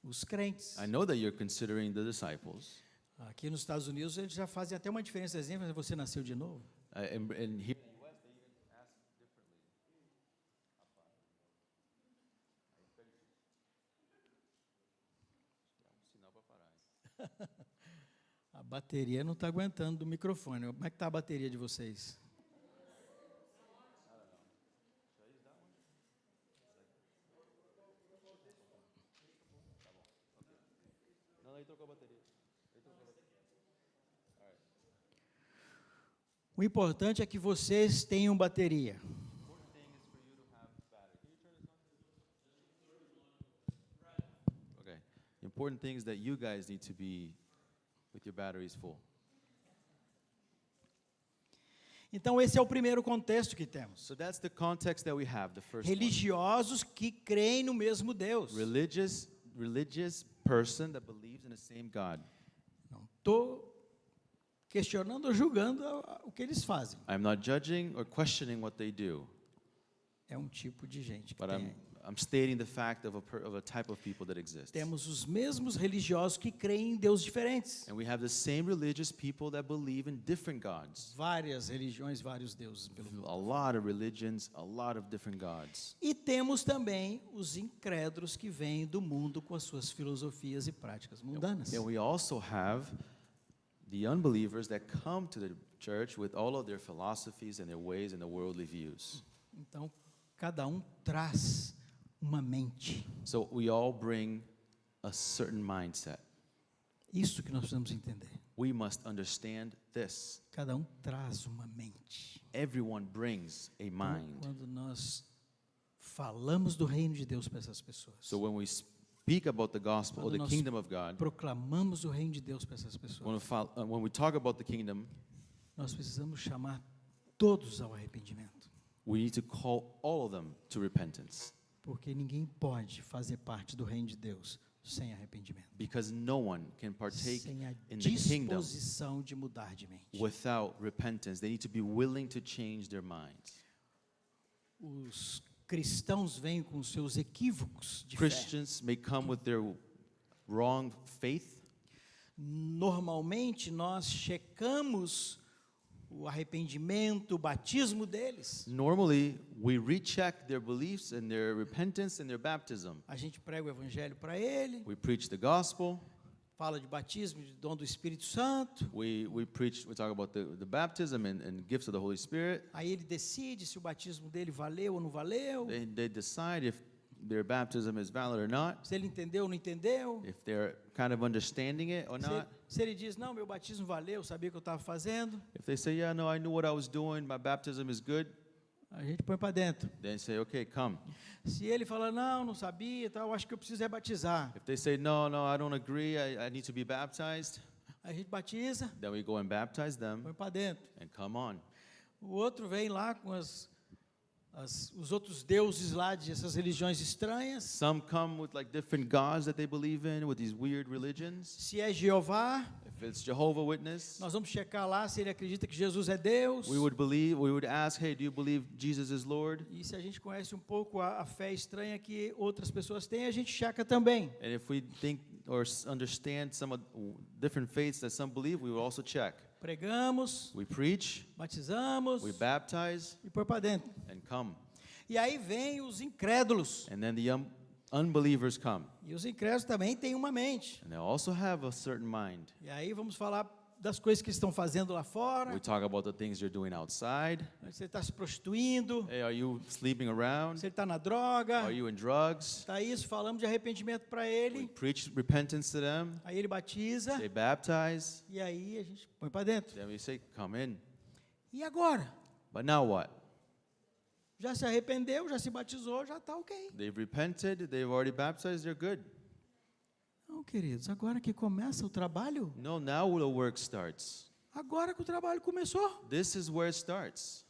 os crentes. I know that you're considering the disciples. Aqui nos Estados Unidos eles já fazem até uma diferença, exemplo, você nasceu de novo. And here, A bateria não está aguentando do microfone. Como é que está a bateria de vocês? O importante é que vocês tenham bateria. okay. The important thing is that you guys need to be with your batteries full. Então esse é o primeiro contexto que temos. So that's the context that we have, the first one. Religiosos que creem no mesmo Deus. Religious person that believes in the same God. Não estou questionando ou julgando o que eles fazem. I'm not judging or questioning what they do, É um tipo de gente que but tem. I'm stating the fact of a type of people that exists. Temos os mesmos religiosos que creem em Deus diferentes. And we have the same religious people that believe in different gods. Várias religiões, vários deuses pelo mundo. A lot of religions, a lot of different gods. E temos também os incrédulos que vêm do mundo com as suas filosofias e práticas mundanas. And we also have the unbelievers that come to the church with all of their philosophies and their ways and their worldly views. Então, cada um traz uma mente. So we all bring a certain mindset. Isso que nós precisamos entender. We must understand this. Cada um traz uma mente. Everyone brings a Então, mind. quando nós falamos do reino de Deus para essas pessoas, So when we speak about the gospel or Quando the nós kingdom of God, proclamamos o reino de Deus para essas pessoas, when we talk about the kingdom, nós precisamos chamar todos ao arrependimento, we need to call all of them to repentance, porque ninguém pode fazer parte do reino de Deus sem arrependimento, because no one can partake sem a in the kingdom disposição de mudar de mente. without repentance. They need to be willing to change their minds. Os cristãos vêm com seus equívocos de fé. Christians may come with their wrong faith. Normalmente nós checamos o arrependimento, o batismo deles. Normally, we recheck their beliefs and their repentance and their baptism. A gente prega o evangelho para ele, We preach the gospel. fala de batismo, de dom do Espírito Santo. We talk about the baptism and gifts of the Holy Spirit. Aí ele decide se o batismo dele valeu ou não valeu, They decide if their baptism is valid or not, se ele entendeu ou não entendeu. if they're kind of understanding it or not. Se ele diz, não, meu batismo valeu, sabia o que eu estava fazendo, If they say, yeah, no, I knew what I was doing, my baptism is good, a gente põe para dentro. then say, okay, come. Se ele fala, não, não sabia, tal, acho que eu preciso rebatizar, If they say, no, I don't agree, I need to be baptized, a gente batiza, then we go and baptize them põe para dentro. and come on. O outro vem lá com os outros deuses lá de essas religiões estranhas. Some come with like different gods that they believe in, with these weird religions. Se é Jeová, If it's Jehovah Witness, nós vamos checar lá se ele acredita que Jesus é Deus. we would ask, hey, do you believe Jesus is Lord? E se a gente conhece um pouco a fé estranha que outras pessoas têm, a gente checa também. And if we think or understand some of different faiths that some believe, we will also check. Pregamos, We preach, batizamos we baptize, e põe para dentro. and come. E aí vem os incrédulos. And then the unbelievers come. E os incrédulos também têm uma mente. And they also have a certain mind. E aí vamos falar das coisas que estão fazendo lá fora. We talk about the things you're doing outside. Você está se prostituindo, Hey, are you sleeping around? você está na droga. Are you in drugs? Está isso, falamos de arrependimento para We ele. preach repentance to them. Aí ele batiza. They baptize. E aí a gente põe para dentro. Then we say, come in. E agora? But now what? Já se arrependeu, já se batizou, já está ok. They've repented, they've already baptized, they're good. Não, queridos, agora que começa o trabalho, No, now the work starts. agora que o trabalho começou. This is where it starts.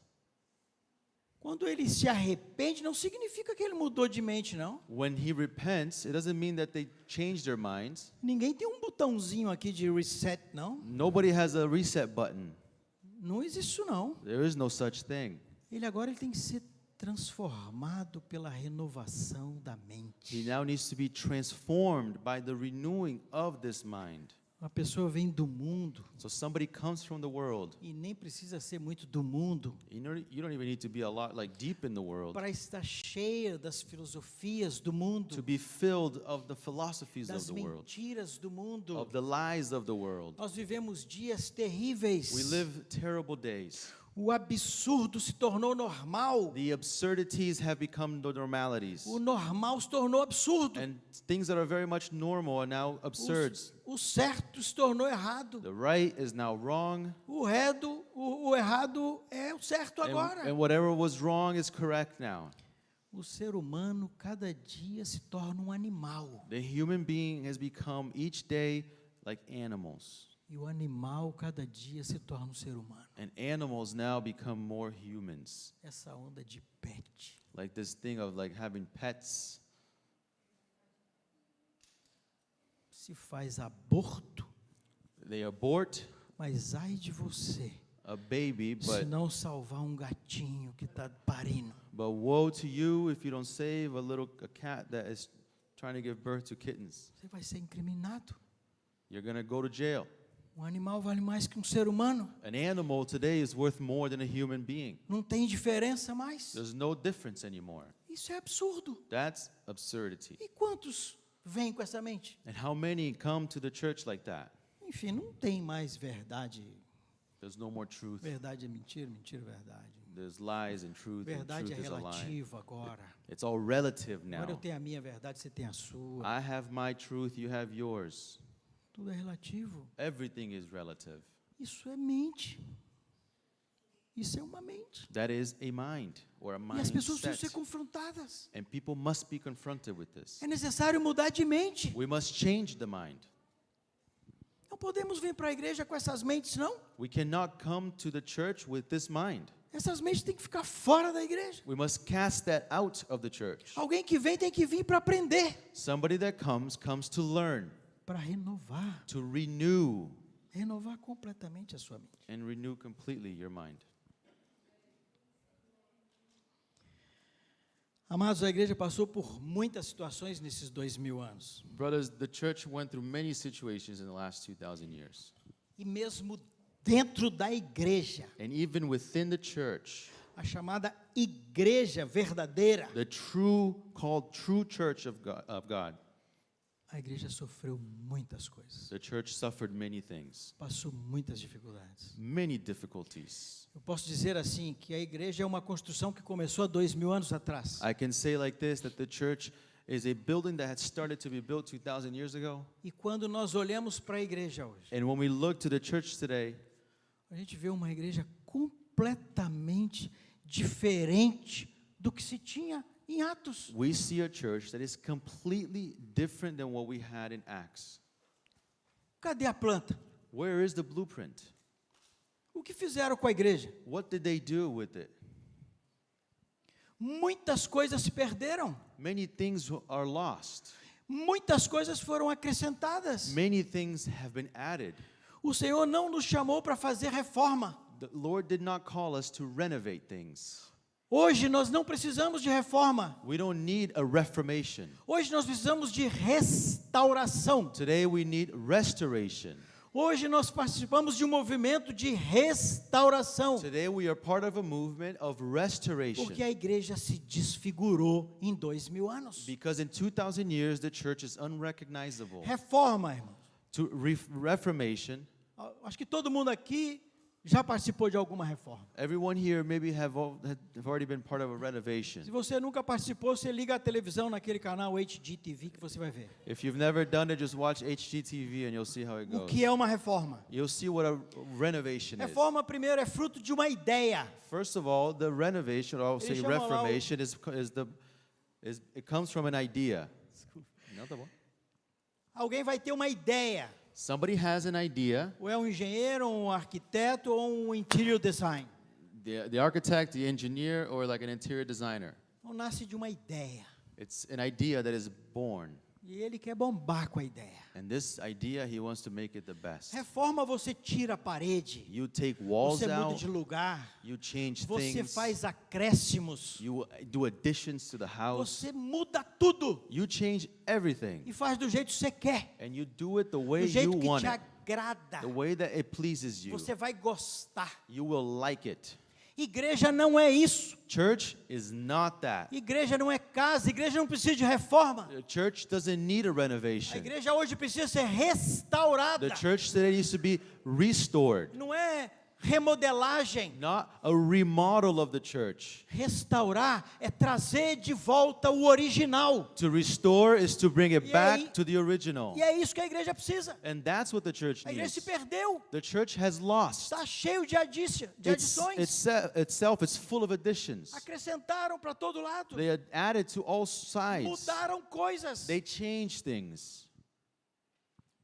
Quando ele se arrepende, não significa que ele mudou de mente, não. When he repents, it doesn't mean that they change their minds. Ninguém tem um botãozinho aqui de reset, não. Nobody has a reset button. Não existe isso, não. There is no such thing. Ele tem que ser transformado pela renovação da mente. He now needs to be transformed by the renewing of this mind. Uma pessoa vem do mundo So somebody comes from the world. e nem precisa ser muito do mundo You don't even need to be a lot like deep in the world para estar cheia das filosofias do mundo, to be filled of the philosophies of das the world, mentiras do mundo. of the lies of the world. Nós vivemos dias terríveis. We live terrible days. O absurdo se tornou normal. The absurdities have become the normalities. O normal se tornou absurdo. And things that are very much normal are now absurd. O certo se tornou errado. The right is now wrong. O errado é o certo agora. And whatever was wrong is correct now. O ser humano cada dia se torna um animal. The human being has become each day like animals. E o animal cada dia se torna um ser humano. And animals now become more humans. Essa onda de pet. Like this thing of like having pets. Se faz aborto, They abort mas ai de você a baby, se não salvar um gatinho que está parindo. but woe to you if you don't save a cat that is trying to give birth to kittens. Você vai ser incriminado. You're going to go to jail. Um animal vale mais que um ser humano. An animal today is worth more than a human being. Não tem diferença mais. There's no difference anymore. Isso é absurdo. That's absurdity. E quantos vêm com essa mente? And how many come to the church like that? Enfim, não tem mais verdade. There's no more truth. Verdade é mentira, mentira é verdade. There's lies and truth Verdade é is a lie. relativo agora. It's all relative Agora eu now. tenho a minha verdade, você tem a sua. I have my truth, you have yours. Tudo é relativo. Everything is relative. Isso é mente. Isso é uma mente. That is a mind or a E as pessoas precisam ser mindset. confrontadas. And people must be confronted with this. É necessário mudar de mente. We must change the mind. Não podemos vir para a igreja com essas mentes, não. We cannot come to the church with this mind. Essas mentes têm que ficar fora da igreja. We must cast that out of the church. Alguém que vem tem que vir para aprender, Somebody that comes to learn, para renovar. to renew, Renovar completamente a sua mente. and renew completely your mind. Amados, a igreja passou por muitas situações nesses 2000 anos. Brothers, the church went through many situations in the last 2,000 years. E mesmo dentro da igreja, And even within the church, a chamada igreja verdadeira, the called true church of God, a igreja sofreu muitas coisas. the church suffered many things, Passou muitas dificuldades. many difficulties. Eu posso dizer assim, que a igreja é uma construção que começou há 2000 anos atrás. I can say like this, that the church is a building that had started to be built 2,000 years ago. E quando nós olhamos para a igreja hoje, And when we look to the church today, a gente vê uma igreja completamente diferente do que se tinha em Atos. we see a church that is completely different than what we had in Acts. Cadê a planta? Where is the blueprint? O que fizeram com a igreja? What did they do with it? Muitas coisas se perderam. Many things are lost. Muitas coisas foram acrescentadas. Many things have been added. O Senhor não nos chamou para fazer reforma. The Lord did not call us to renovate things. Hoje nós não precisamos de reforma. We don't need a reformation. Hoje nós precisamos de restauração. Today we need restoration. Hoje nós participamos de um movimento de restauração. Today we are part of a movement of restoration. Porque a igreja se desfigurou em 2000 anos. Because in 2,000 years the church is unrecognizable. Reforma, irmãos. To reformation, Acho que todo mundo aqui já participou de alguma reforma. everyone here maybe have already been part of a renovation. Se você nunca participou, você liga a televisão naquele canal HGTV que você vai ver. If you've never done it, just watch HGTV and you'll see how it O goes. que é uma reforma? You'll see what a renovation is. Reforma, primeiro, é fruto de uma ideia. First of all, the renovation, or I'll say Ele chama lá o- reformation, it comes from an idea. Não, tá bom. Alguém vai ter uma ideia. Somebody has an idea. Ou é um engenheiro, ou um arquiteto, ou um interior design. The architect, the engineer, or like an interior designer. Então nasce de uma ideia. It's an idea that is born. E ele quer bombar com a ideia. And this idea, he wants to make it the best. Reforma, você tira a parede. You take walls Você muda out, de lugar. you change Você things, faz acréscimos. you do additions to the house, Você muda tudo. you change everything. E faz do jeito que você quer. And you do it the way Do jeito you que want te it, agrada. the way that it pleases you. Você vai gostar. You will like it. Igreja não é isso. Church is not that. Igreja não é casa. Igreja não precisa de reforma. The church doesn't need a A renovation. igreja hoje precisa ser restaurada. The church today needs to be restored, Não é remodelagem. not a remodel of the church. Restaurar é trazer de volta o original. To restore is to bring it E back aí- to the original. E é isso que a igreja precisa. And that's what the church A igreja se needs. perdeu. The church has lost. Está cheio de adições. Itself is full of additions. Acrescentaram para todo lado. They are added to all sides. Mudaram coisas. They change things.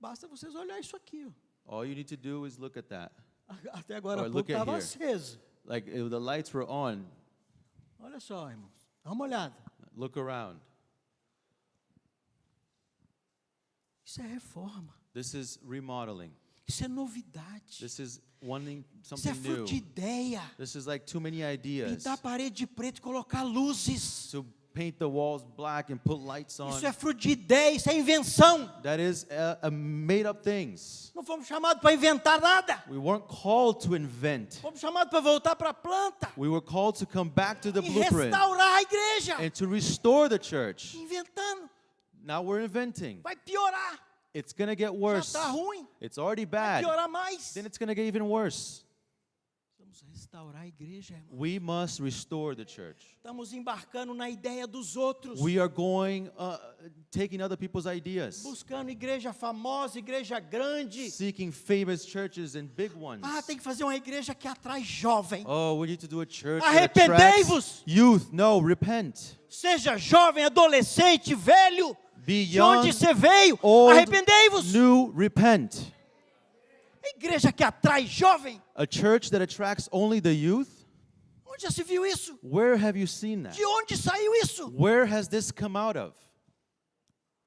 Basta vocês olhar isso aqui. Ó. All you need to do is look at that. Até agora há Or pouco look at estava here. aceso. Like if the lights were on, Olha só, irmãos. Dá uma olhada. look around. Isso é reforma. This is remodeling. Isso é novidade. This is wanting Isso é something fruto new. de ideia. This is like too many ideas. Pintar a parede de preto e colocar luzes. To paint the walls black and put lights on. Isso é fruto de ideia, isso é invenção. That is a made up things. Não fomos chamados para inventar nada. We weren't called to invent. Fomos chamados para voltar para a planta. We were called to come back to the E blueprint restaurar a igreja. and to restore the church. Inventando. Now we're inventing. Vai piorar. It's going to get Já worse. está ruim. It's already Vai bad. piorar mais. Then it's going to get even worse. Estamos Vamos restaurar a igreja, irmão. We must restore the church. Estamos embarcando na ideia dos outros. We are going, taking other people's ideas, Buscando igreja famosa, igreja grande. seeking famous churches and big ones. Tem que fazer uma igreja que atrai jovem. Oh, we need to do a church that Arrependei-vos. attracts youth. No, repent. Seja jovem, adolescente, velho. Be De onde young, você veio, old, arrependei-vos. new, repent. A igreja que atrai jovem. A church that attracts only the youth? Onde já se viu isso? Where have you seen that? De onde saiu isso? Where has this come out of?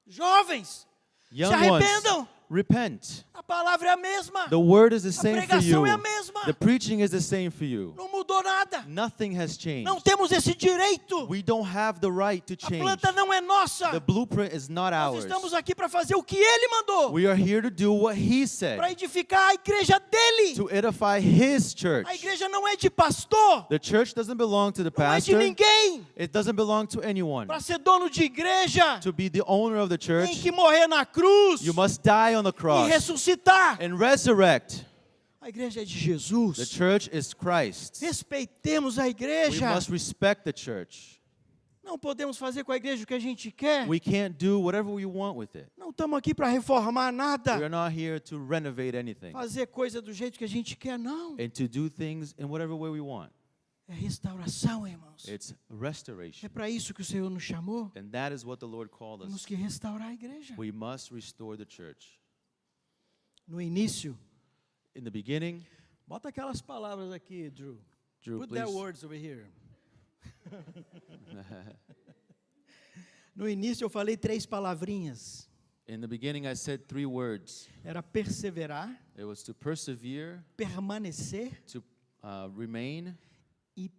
Jovens, Young se ones, arrependam. repent. A palavra é a mesma. The word is the same for pregação you. é a mesma. The preaching is the same for you. Não mudou nada. Nothing has changed. Não temos esse direito. We don't have the right to A change. planta não é nossa. The blueprint is not Nós ours. estamos aqui para fazer o que Ele mandou. We are here to do what he Para said, edificar a igreja dele. to edify his church. A igreja não é de pastor. The church doesn't belong to the Não é de pastor. ninguém. It doesn't belong to anyone. Para ser dono de igreja, To be the owner of the tem church, que morrer na cruz you must die on the e cross ressuscitar. and resurrect. A igreja é de The Jesus. church is Christ. Respeitemos a We igreja. must respect the church. Não podemos fazer com a igreja o que a gente quer. We can't do whatever we want with it. Não estamos aqui para reformar We nada. are not here to renovate anything Fazer coisa do jeito que a gente quer, não. and to do things in whatever way we want. É restauração, irmãos. It's É restoration. para isso que o Senhor nos chamou. And that is what the Lord called Temos us. que restaurar a igreja. We must restore the church. No início, In the beginning, bota aquelas palavras aqui, Drew. Drew, Put their please. words over here. No início eu falei 3 palavrinhas. In the beginning, I said 3 words. Era perseverar, It was to persevere, permanecer to remain, e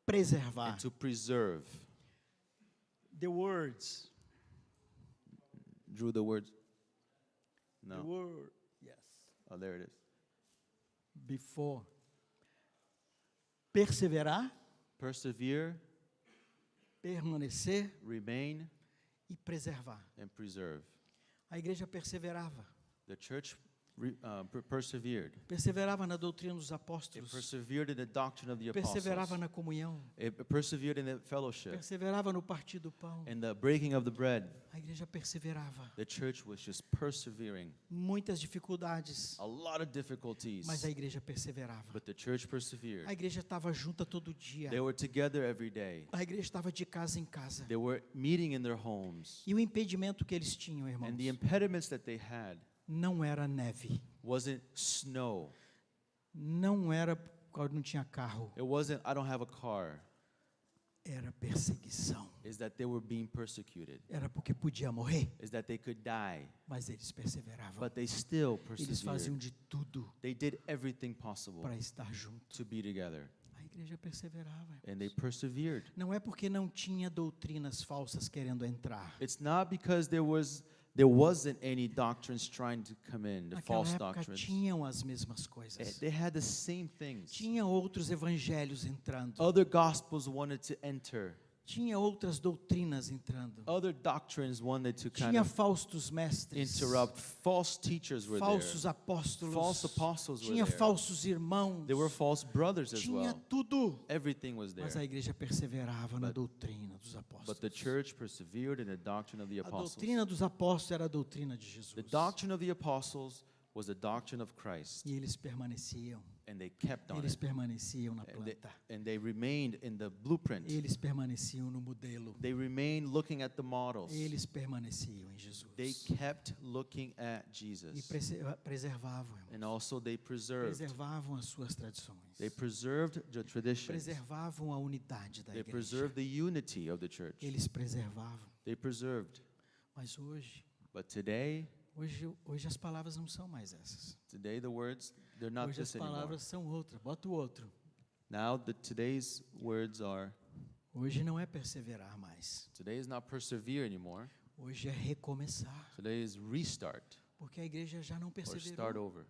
preservar. and to preserve. The words. Drew, the words. The No. word. Yes. Oh, there it is. Before. Perseverar, Persevere, permanecer remain, e preservar. and preserve. A igreja perseverava. The church persevered. Perseverava na doutrina dos It apóstolos. persevered in the doctrine of the Perseverava apostles. na comunhão. It persevered in the fellowship, Perseverava no partir do pão. in the breaking of the bread. A igreja perseverava. The church was just persevering. Muitas dificuldades, A lot of difficulties, mas a igreja perseverava. but the church persevered. A igreja estava junta todo dia. They were together every day. A igreja estava de casa em casa. They were meeting in their homes. E o impedimento que eles tinham, irmãos, And the impediments that they had não era neve. wasn't snow. Não era porque não tinha carro. It wasn't, I don't have a car. Era perseguição. Is that they were being persecuted. Era porque podia morrer, Is that they could die. mas eles perseveravam. But they still Eles faziam persevered. de tudo They did everything possible para estar junto. to be together. A igreja perseverava. And they persevered. Não é porque não tinha doutrinas falsas querendo entrar. It's not because there wasn't any doctrines trying to come in, the Naquela false época doctrines. tinham as mesmas coisas. They had the same things. Tinha outros evangelhos entrando. Other gospels wanted to enter. Tinha outras doutrinas entrando. Other doctrines wanted to kind Tinha of falsos mestres. interrupt. False teachers were Falsos there. apóstolos. False apostles were Tinha there. falsos irmãos. There were false brothers as Tinha well. tudo. Everything was there. Mas a igreja perseverava na doutrina dos apóstolos. But the church persevered in the doctrine of the A apostles. doutrina dos apóstolos era a doutrina de Jesus. The doctrine of the apostles was the doctrine of Christ, E eles permaneciam. and they kept on Eles it. permaneciam na And they, planta. and they remained in the blueprint. Eles permaneciam no modelo. They remained looking at the models. Eles permaneciam em Jesus. They kept looking at E Jesus. preservavam, irmãos. And also they preserved. Preservavam as suas tradições. They preserved the traditions. Preservavam a unidade da They igreja. preserved the unity of the church. Eles preservavam. They preserved. Mas hoje, But today as palavras não são mais essas. the words, they're not Hoje as this anymore. palavras são outras. Bota o outro. Now today's words are, Hoje não é perseverar mais. today is not persevere anymore. Hoje é recomeçar. Today is restart Porque a igreja já não or start perseverou. over.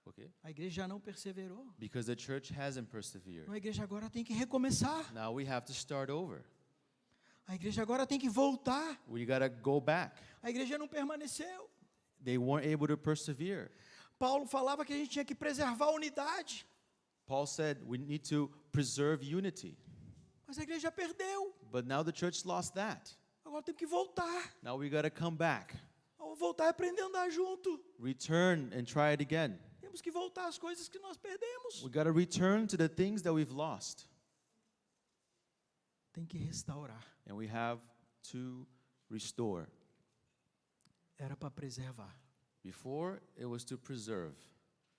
Okay? A igreja já não perseverou. Because the church hasn't persevered. Então a igreja agora tem que recomeçar. Now we have to start over. A igreja agora tem que voltar. We got to go back. A igreja não permaneceu. They weren't able to persevere. Paulo falava que a gente tinha que preservar a unidade. Paul said we need to preserve unity. Mas a igreja perdeu. But now the church lost that. Agora temos que voltar. Now we got to come back. Vamos voltar e aprender a andar junto. Return and try it again. Temos que voltar às coisas que nós perdemos. We got to return to the things that we've lost. Tem que restaurar. And we have to restore. Era para preservar, Before, it was to preserve,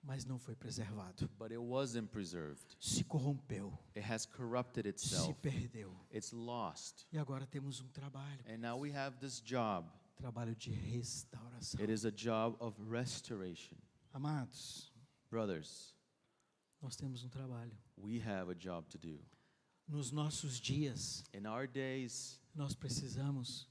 mas não foi preservado. but it wasn't preserved. Se corrompeu, It has corrupted se itself. perdeu. It's lost. E agora temos um trabalho, And now we have this job. trabalho de restauração. It is a job of restoration. Amados, Brothers, nós temos um trabalho. we have a job to do. Nos nossos dias, In our days, nós precisamos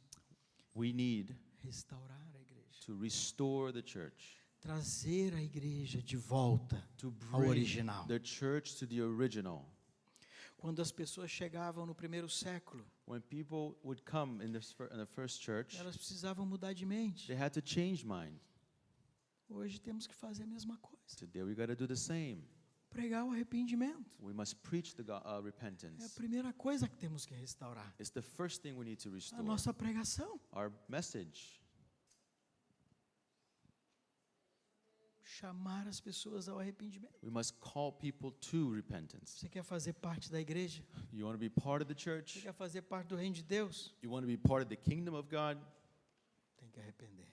we need restaurar a igreja. to restore the church, Trazer a igreja de volta to ao bring original. the church to the original. Quando as pessoas chegavam no primeiro século, When people would come in the first church, elas precisavam mudar de mente. they had to change mind. Hoje temos que fazer a mesma coisa. Today we got to do the same. Pregar o arrependimento. We must preach the É a repentance. primeira coisa que temos que restaurar. It's the first thing we need to A restore. nossa pregação. Our message. Chamar as pessoas ao arrependimento. We must call people to repentance. Você quer fazer parte da igreja? You want to be part of the Você church? quer fazer parte do reino de Deus? You want to be part of the kingdom of God? Tem que arrepender.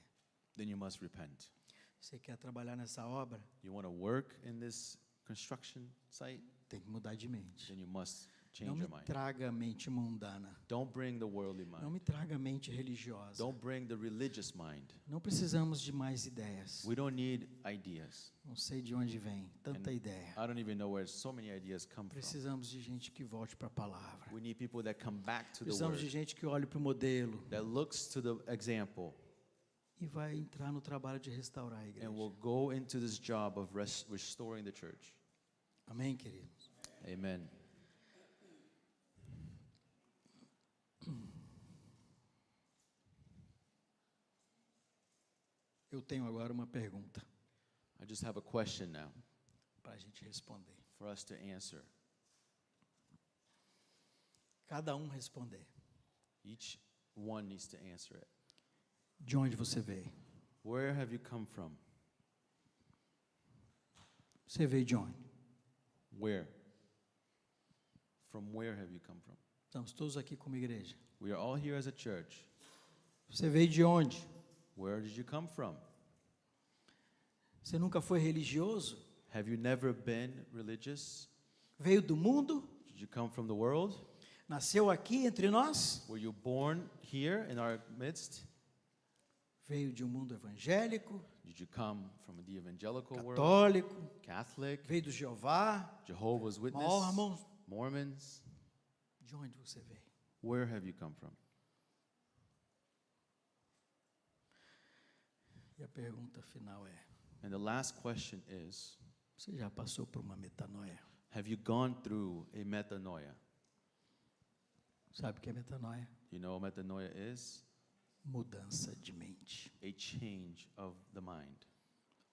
Then you must repent. Você quer trabalhar nessa obra? You want to work in this construction site? Tem que mudar de mente. Then you must Não change me your mind. traga mente mundana. Don't bring the worldly Não mind. me traga mente religiosa. Don't bring the religious mind. Não precisamos de mais ideias. We don't need ideas. Não sei de onde vem tanta ideia. I don't even know where so many ideas come from. Precisamos de gente que volte para a palavra. We need people that come back to the Precisamos de word, gente que olhe para o modelo that looks to the example, e vai entrar no trabalho de restaurar a and igreja. will go into this job of restoring the church. Amém, queridos? Amen. Eu tenho agora uma pergunta I just have a question now para a gente responder. for us to answer. Cada um responder. Each one needs to answer it. De onde você veio? Where have you come from? Você veio de onde? Where? From where have you come from? Estamos todos aqui como igreja. We are all here as a church. Você veio de onde? Where did you come from? Você nunca foi religioso? Have you never been religious? Veio do mundo? Did you come from the world? Nasceu aqui entre nós? Were you born here in our midst? Veio de um mundo evangélico, Did you come from the evangelical world? católico? Catholic? Veio do Jeová? Jehovah's Witness? Mormons? Mormons? De onde você veio? Where have you come from? E a pergunta final é: And the last question is, você já passou por uma metanoia? have you gone through a metanoia? Sabe o que é metanoia? You know what metanoia is? Mudança de mente, A change of the mind.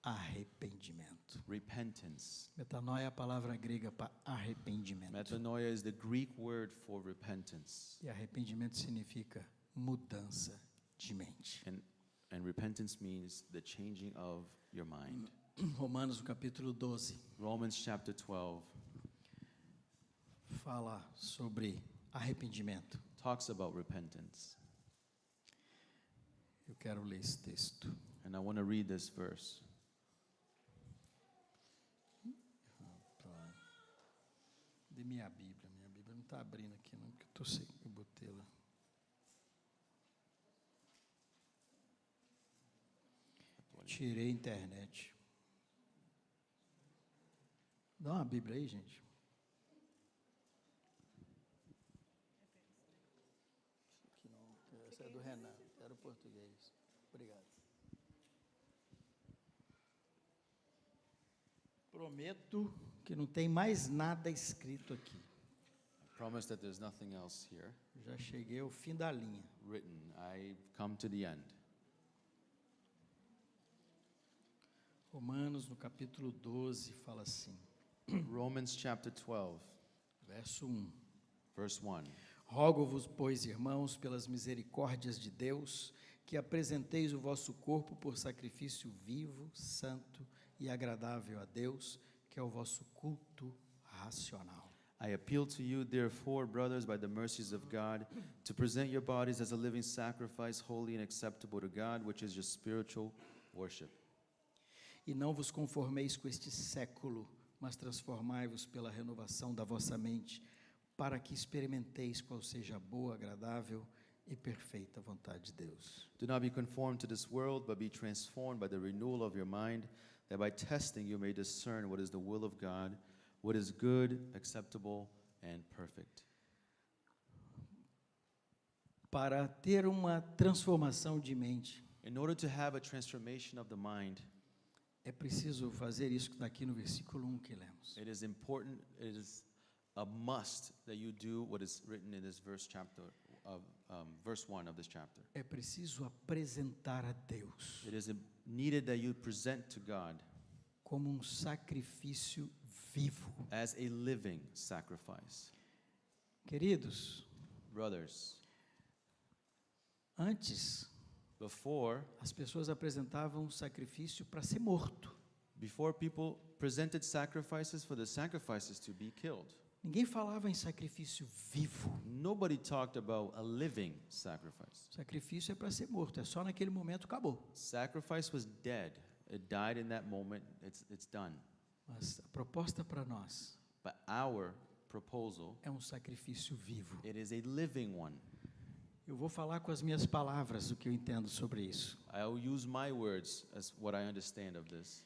arrependimento. Repentance. Metanoia é a palavra grega para arrependimento. Metanoia is the Greek word for repentance. E arrependimento significa mudança de mente. And repentance means the changing of your mind. Romanos, no capítulo 12, Romans chapter 12 fala sobre arrependimento. talks about repentance. Eu quero ler esse texto. And I want to read this verse. De minha Bíblia não está abrindo aqui não, porque eu estou sem, eu botei lá. Tirei a internet. Dá uma Bíblia aí, gente. Aqui não, essa é do Renan, era o português. Obrigado. Prometo que não tem mais nada escrito aqui. I promise that there's nothing else here Já cheguei ao fim da linha. written. I've come to the end. Romanos, no capítulo 12, fala assim: Romans chapter 12, verso 1. verse 1. Rogo-vos, pois, irmãos, pelas misericórdias de Deus, que apresenteis o vosso corpo por sacrifício vivo, santo e agradável a Deus, que é o vosso culto racional. I appeal to you, therefore, brothers, by the mercies of God, to present your bodies as a living sacrifice, holy and acceptable to God, which is your spiritual worship. E não vos conformeis com este século, mas transformai-vos pela renovação da vossa mente, para que experimenteis qual seja a boa, agradável e perfeita vontade de Deus. Do not be conformed to this world, but be transformed by the renewal of your mind, that by testing you may discern what is the will of God, what is good, acceptable, and perfect. Para ter uma transformação de mente, In order to have a transformation of the mind, é preciso fazer isso que está aqui no versículo 1 que lemos. it is important, it is a must that you do what is written in this verse 1 of this chapter. É preciso apresentar a Deus It is needed that you present to God como um sacrifício vivo. as a living sacrifice. Queridos, Brothers, antes before as pessoas apresentavam sacrifício para ser morto. people presented sacrifices for the sacrifices to be killed. Ninguém falava em sacrifício vivo. Nobody talked about a living sacrifice. Sacrifício é para ser morto, é só naquele momento acabou. Sacrifice was dead. It died in that moment. It's done. Mas a proposta para nós But our proposal, é um sacrifício vivo. it is a living one. Eu vou falar com as minhas palavras o que eu entendo sobre isso. I'll use my words as what I understand of this.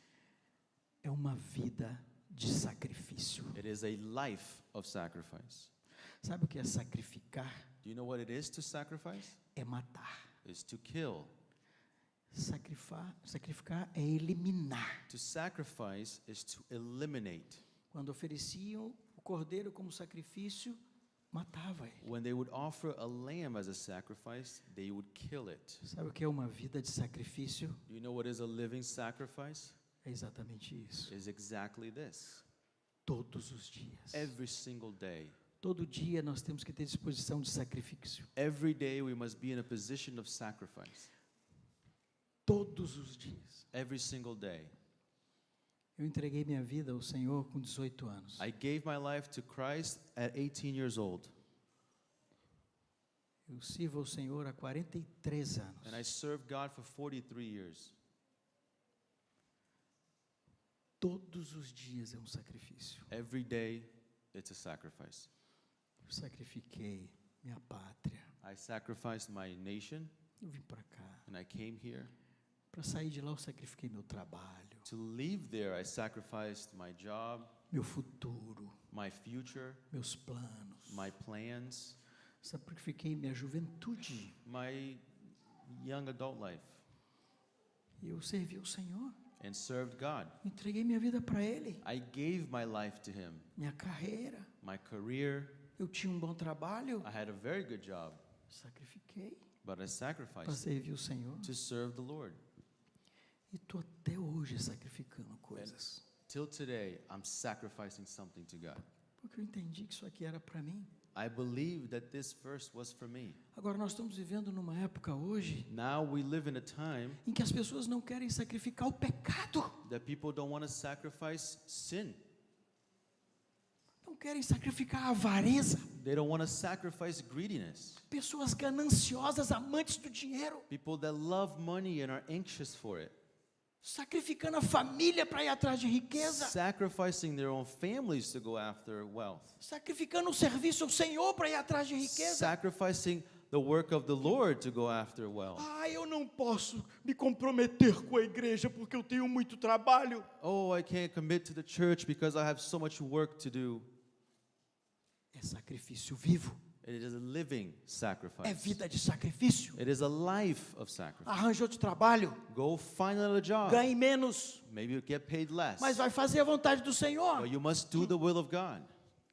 É uma vida de sacrifício. It is a life of sacrifice. Sabe o que é sacrificar? Do you know what it is to sacrifice? É matar. It's to kill. Sacrificar é eliminar. To sacrifice is to eliminate. Quando ofereciam o cordeiro como sacrifício, matava ele. When they would offer a lamb as a sacrifice, they would kill it. Sabe o que é uma vida de sacrifício? Do you know what is a living sacrifice? É exatamente isso. Is exactly this. Todos os dias. Every single day. Todo dia nós temos que ter disposição de sacrifício. Every day we must be in a position of sacrifice. Todos os dias. Every single day. Eu entreguei minha vida ao Senhor com 18 anos. I gave my life to Christ at 18 years old. Eu sirvo ao Senhor há 43 anos. And I served God for 43 years. Todos os dias é um sacrifício. Every day it's a sacrifice. Eu sacrifiquei minha pátria. I sacrificed my nation Eu vim para cá. and I came here. Para sair de lá eu sacrifiquei meu trabalho, To leave there, I sacrificed my job, meu futuro, my future, meus planos. my plans, Sacrifiquei minha juventude. my young adult life, E eu servi o Senhor. and served God. Entreguei minha vida para Ele. I gave my life to Him. Minha carreira. My career, Eu tinha um bom trabalho. I had a very good job, Sacrifiquei but I para sacrificed servir o Senhor. to serve the Lord. E estou até hoje sacrificando coisas. Till today, I'm sacrificing something to God. Porque eu entendi que isso aqui era para mim. I believe that this verse was for me. Agora nós estamos vivendo numa época hoje Now we live in a time em que as pessoas não querem sacrificar o pecado. that people don't want to sacrifice sin. Não querem sacrificar a avareza. They don't want to sacrifice greediness. Pessoas gananciosas, amantes do dinheiro, People that love money and are anxious for it. sacrificando a família para ir atrás de riqueza, Sacrificing their own families to go after wealth. sacrificando o serviço ao Senhor para ir atrás de riqueza. Sacrificing the work of the Lord to go after wealth. Eu não posso me comprometer com a igreja porque eu tenho muito trabalho. Oh, I can't commit to the church because I have so much work to do. É sacrifício vivo, It is a living é sacrifice. vida de sacrifício. It is a life of sacrifice. Arranje outro trabalho, Go find another job. ganhe menos, Maybe you get paid less. mas vai fazer a vontade do Senhor, But you must do the will of God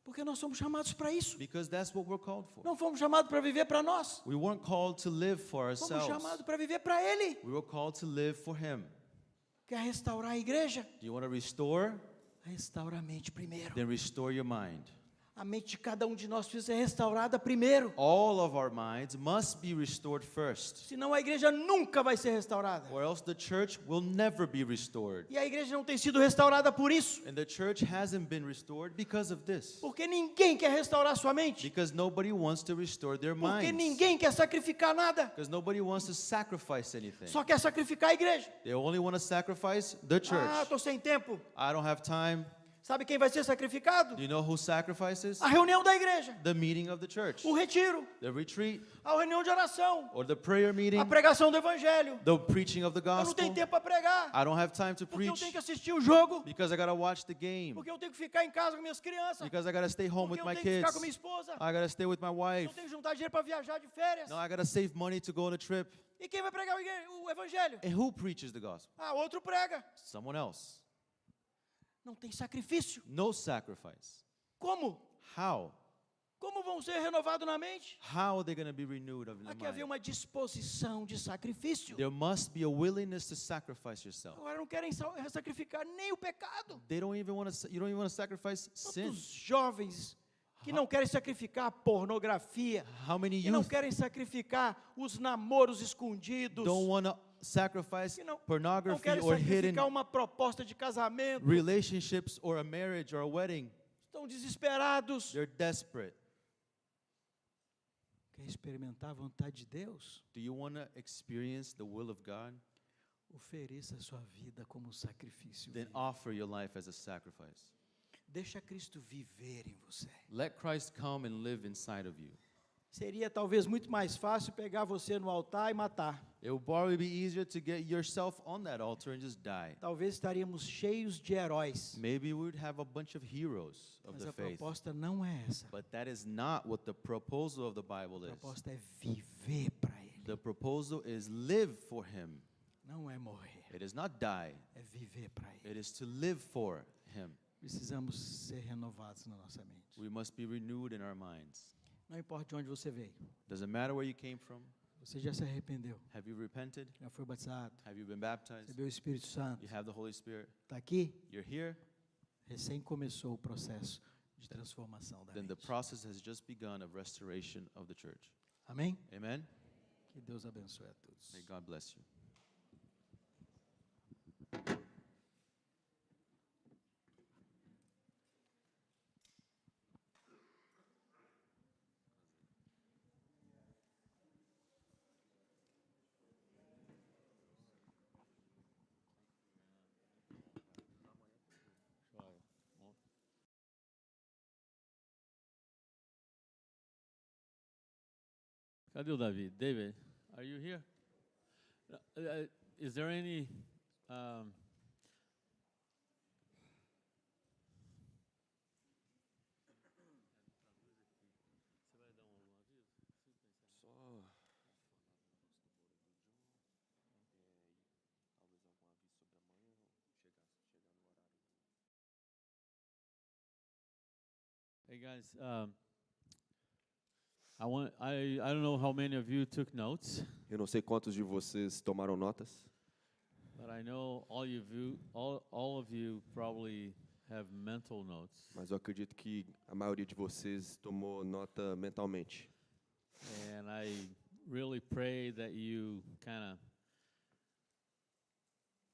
porque nós somos chamados para isso. because that's what we're called for. Não fomos chamados para viver para nós, We weren't called to live for fomos ourselves. chamados para viver para Ele. We were called to live for Him. Quer restaurar a igreja? Do you want to restore? Restaura a mente primeiro. then restore your mind. A mente de cada um de nós precisa ser restaurada primeiro. All of our minds must be restored first, Senão a igreja nunca vai ser restaurada. or else the church will never be restored. E a igreja não tem sido restaurada por isso. And the church hasn't been restored because of this. Porque ninguém quer restaurar sua mente. Because nobody wants to restore their Porque minds. ninguém quer sacrificar nada. Because nobody wants to sacrifice anything. Só quer sacrificar a igreja. They only want to sacrifice the Ah, church. estou sem tempo. I don't have time. Sabe quem vai ser sacrificado? Do you know who sacrifices? A reunião da igreja. The meeting of the church, O retiro. the retreat, A reunião de oração. or the prayer meeting, A pregação do evangelho. the preaching of the Eu não tenho gospel. tempo para pregar. I don't have time to Porque eu preach tenho que assistir o jogo. because I gotta watch the game. Porque eu tenho que ficar em casa com minhas crianças. Because I gotta stay home Porque with eu my tenho que ficar com minha kids. esposa. I gotta stay with my Eu wife. tenho que juntar dinheiro para viajar de férias. No, I gotta save money to go on a trip. E quem vai pregar o evangelho? And who preaches the gospel? Ah, outro prega. Someone else. Não tem sacrifício. No sacrifice. Como? How? Como vão ser renovados na mente? How are they gonna be renewed of the Há que haver mind? uma disposição de sacrifício. There must be a willingness to sacrifice yourself. Agora não querem sacrificar nem o pecado. They don't even want to. You don't even want to sacrifice sin. Quantos jovens que não querem sacrificar a pornografia, How many que não youth querem sacrificar os namoros escondidos, don't want to sacrifice que não pornography querem or hidden sacrificar uma proposta de casamento, relationships or a marriage or a wedding? estão desesperados. They're desperate. Quer experimentar a vontade de Deus? Do you want to experience the will of God? Ofereça a sua vida como sacrifício. Then vivo. offer your life as a sacrifice. Deixa Cristo viver em você. Let Christ come and live inside of you. Seria talvez muito mais fácil pegar você no altar e matar. It will probably be easier to get yourself on that altar and just die. Talvez estaríamos cheios de heróis. Maybe we would have a bunch of heroes of Mas the a faith. proposta não é essa. But that is not what the proposal of the Bible A is. proposta é viver para Ele. The proposal is live for Him. Não é morrer, It is not die. é viver para Ele. It is to live for Him. Precisamos ser renovados na nossa mente. We must be renewed in our minds. Não importa de onde você veio. Doesn't matter where you came from. Você já se arrependeu, Have you repented? já foi batizado, Have you been baptized? recebeu o Espírito Santo. You have the Holy Spirit. Está aqui? You're here. Recém começou o processo de transformação da Then the mente. process has just begun of restoration of the church. Amém? Amen. Que Deus abençoe a todos. May God bless you. Cadê o David? David, are you here? Is there any Hey guys, I don't know how many of you took notes, Eu não sei quantos de vocês tomaram notas, but I know all of you probably have mental notes. mas eu acredito que a maioria de vocês tomou nota mentalmente. And I really pray that you kind of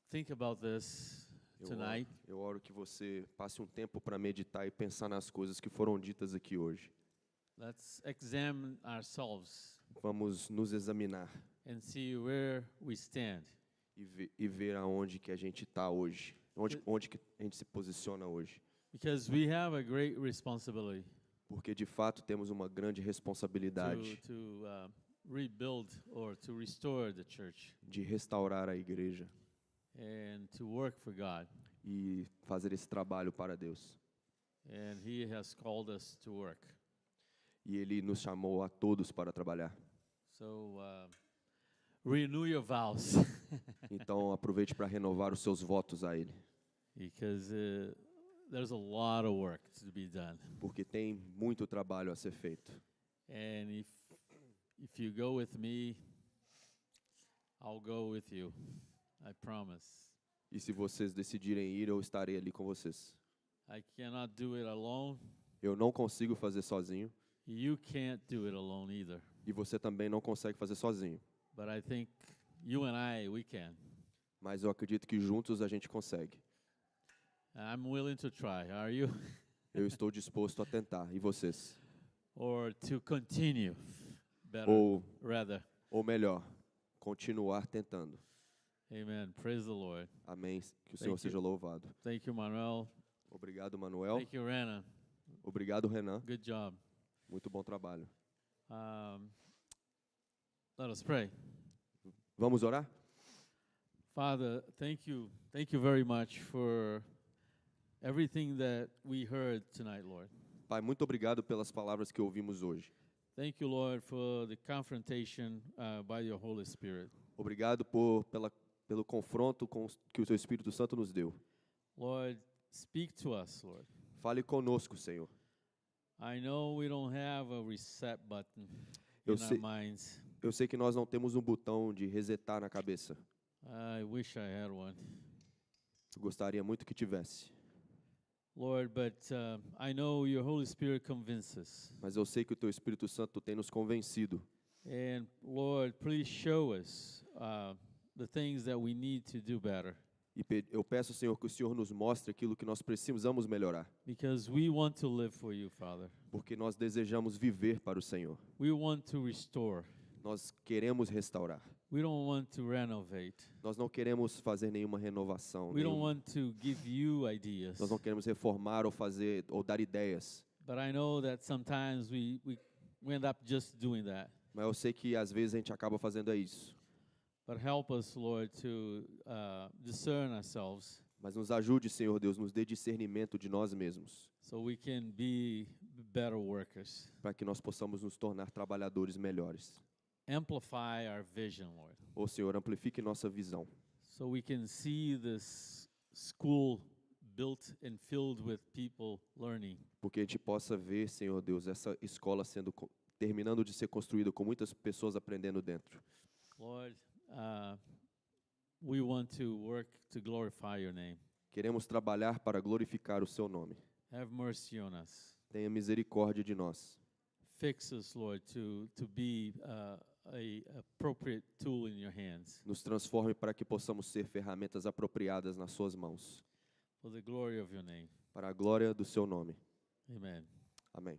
think about this tonight. Eu oro que você passe um tempo para meditar e pensar nas coisas que foram ditas aqui hoje. Let's examine ourselves Vamos nos examinar and see where we stand. e ver aonde que a gente está hoje, onde que a gente se posiciona hoje. Because we have a great responsibility Porque de fato temos uma grande responsabilidade to rebuild or to restore the church de restaurar a igreja and to work for God. e fazer esse trabalho para Deus. And He has called us to work. E Ele nos chamou a todos para trabalhar. So renew your vows Então aproveite para renovar os seus votos a Ele. because there's a lot of work to be done. Porque tem muito trabalho a ser feito. And if you go with me, I'll go with you. I promise. E se vocês decidirem ir, eu estarei ali com vocês. I cannot do it alone. Eu não consigo fazer sozinho You can't do it alone either. e você também não consegue fazer sozinho. But I think you and we can. Mas eu acredito que juntos a gente consegue. I'm willing to try. Are you? Eu estou disposto a tentar. E vocês? Or to continue. Better, Ou, rather. ou melhor, continuar tentando. Amen. Praise the Lord. Amém. Que o Senhor you. seja louvado. Thank you, Manuel. Obrigado, Manuel. Thank you, Rana. Obrigado, Renan. Good job. Muito bom trabalho. Let us pray. Vamos orar? Father, thank you very much for everything that we heard tonight, Lord. Pai, muito obrigado pelas palavras que ouvimos hoje. Thank you, Lord, for the confrontation by your Holy Spirit. Obrigado pelo confronto que o Teu Espírito Santo nos deu. Lord, speak to us, Lord. Fale conosco, Senhor. I know we don't have a reset button Eu in our sei- minds. Eu sei que nós não temos um botão de resetar na cabeça. I wish I had one. Eu gostaria muito que tivesse. Lord, but I know your Holy Spirit convinces. Mas eu sei que o Teu Espírito Santo tem nos convencido. And Lord, please show us the things that we need to do better. E eu peço, Senhor, que o Senhor nos mostre aquilo que nós precisamos melhorar. Because we want to live for you, Father. Porque nós desejamos viver para o Senhor. We want to restore. Nós queremos restaurar. We don't want to renovate. Nós não queremos fazer nenhuma renovação. We don't nenhum- want to give you ideas. Nós não queremos reformar ou dar ideias. But I know that sometimes we end up just doing that. Mas eu sei que às vezes a gente acaba fazendo isso. But help us, Lord, to discern ourselves Mas nos ajude, Senhor Deus, nos dê discernimento de nós mesmos, so we can be better workers. para que nós possamos nos tornar trabalhadores melhores. Amplify our vision, Lord, Ô Senhor, amplifique nossa visão, so we can see this school built and filled with people learning. porque a gente possa ver, Senhor Deus, essa escola terminando de ser construída com muitas pessoas aprendendo dentro. Lord, we want to work to glorify your name. Queremos trabalhar para glorificar o Seu nome. Have mercy on us. Tenha misericórdia de nós. Fix us, Lord, to be a appropriate tool in your hands Nos transforme para que possamos ser ferramentas apropriadas nas Suas mãos, for the glory of your name. para a glória do Seu nome. Amen. Amém.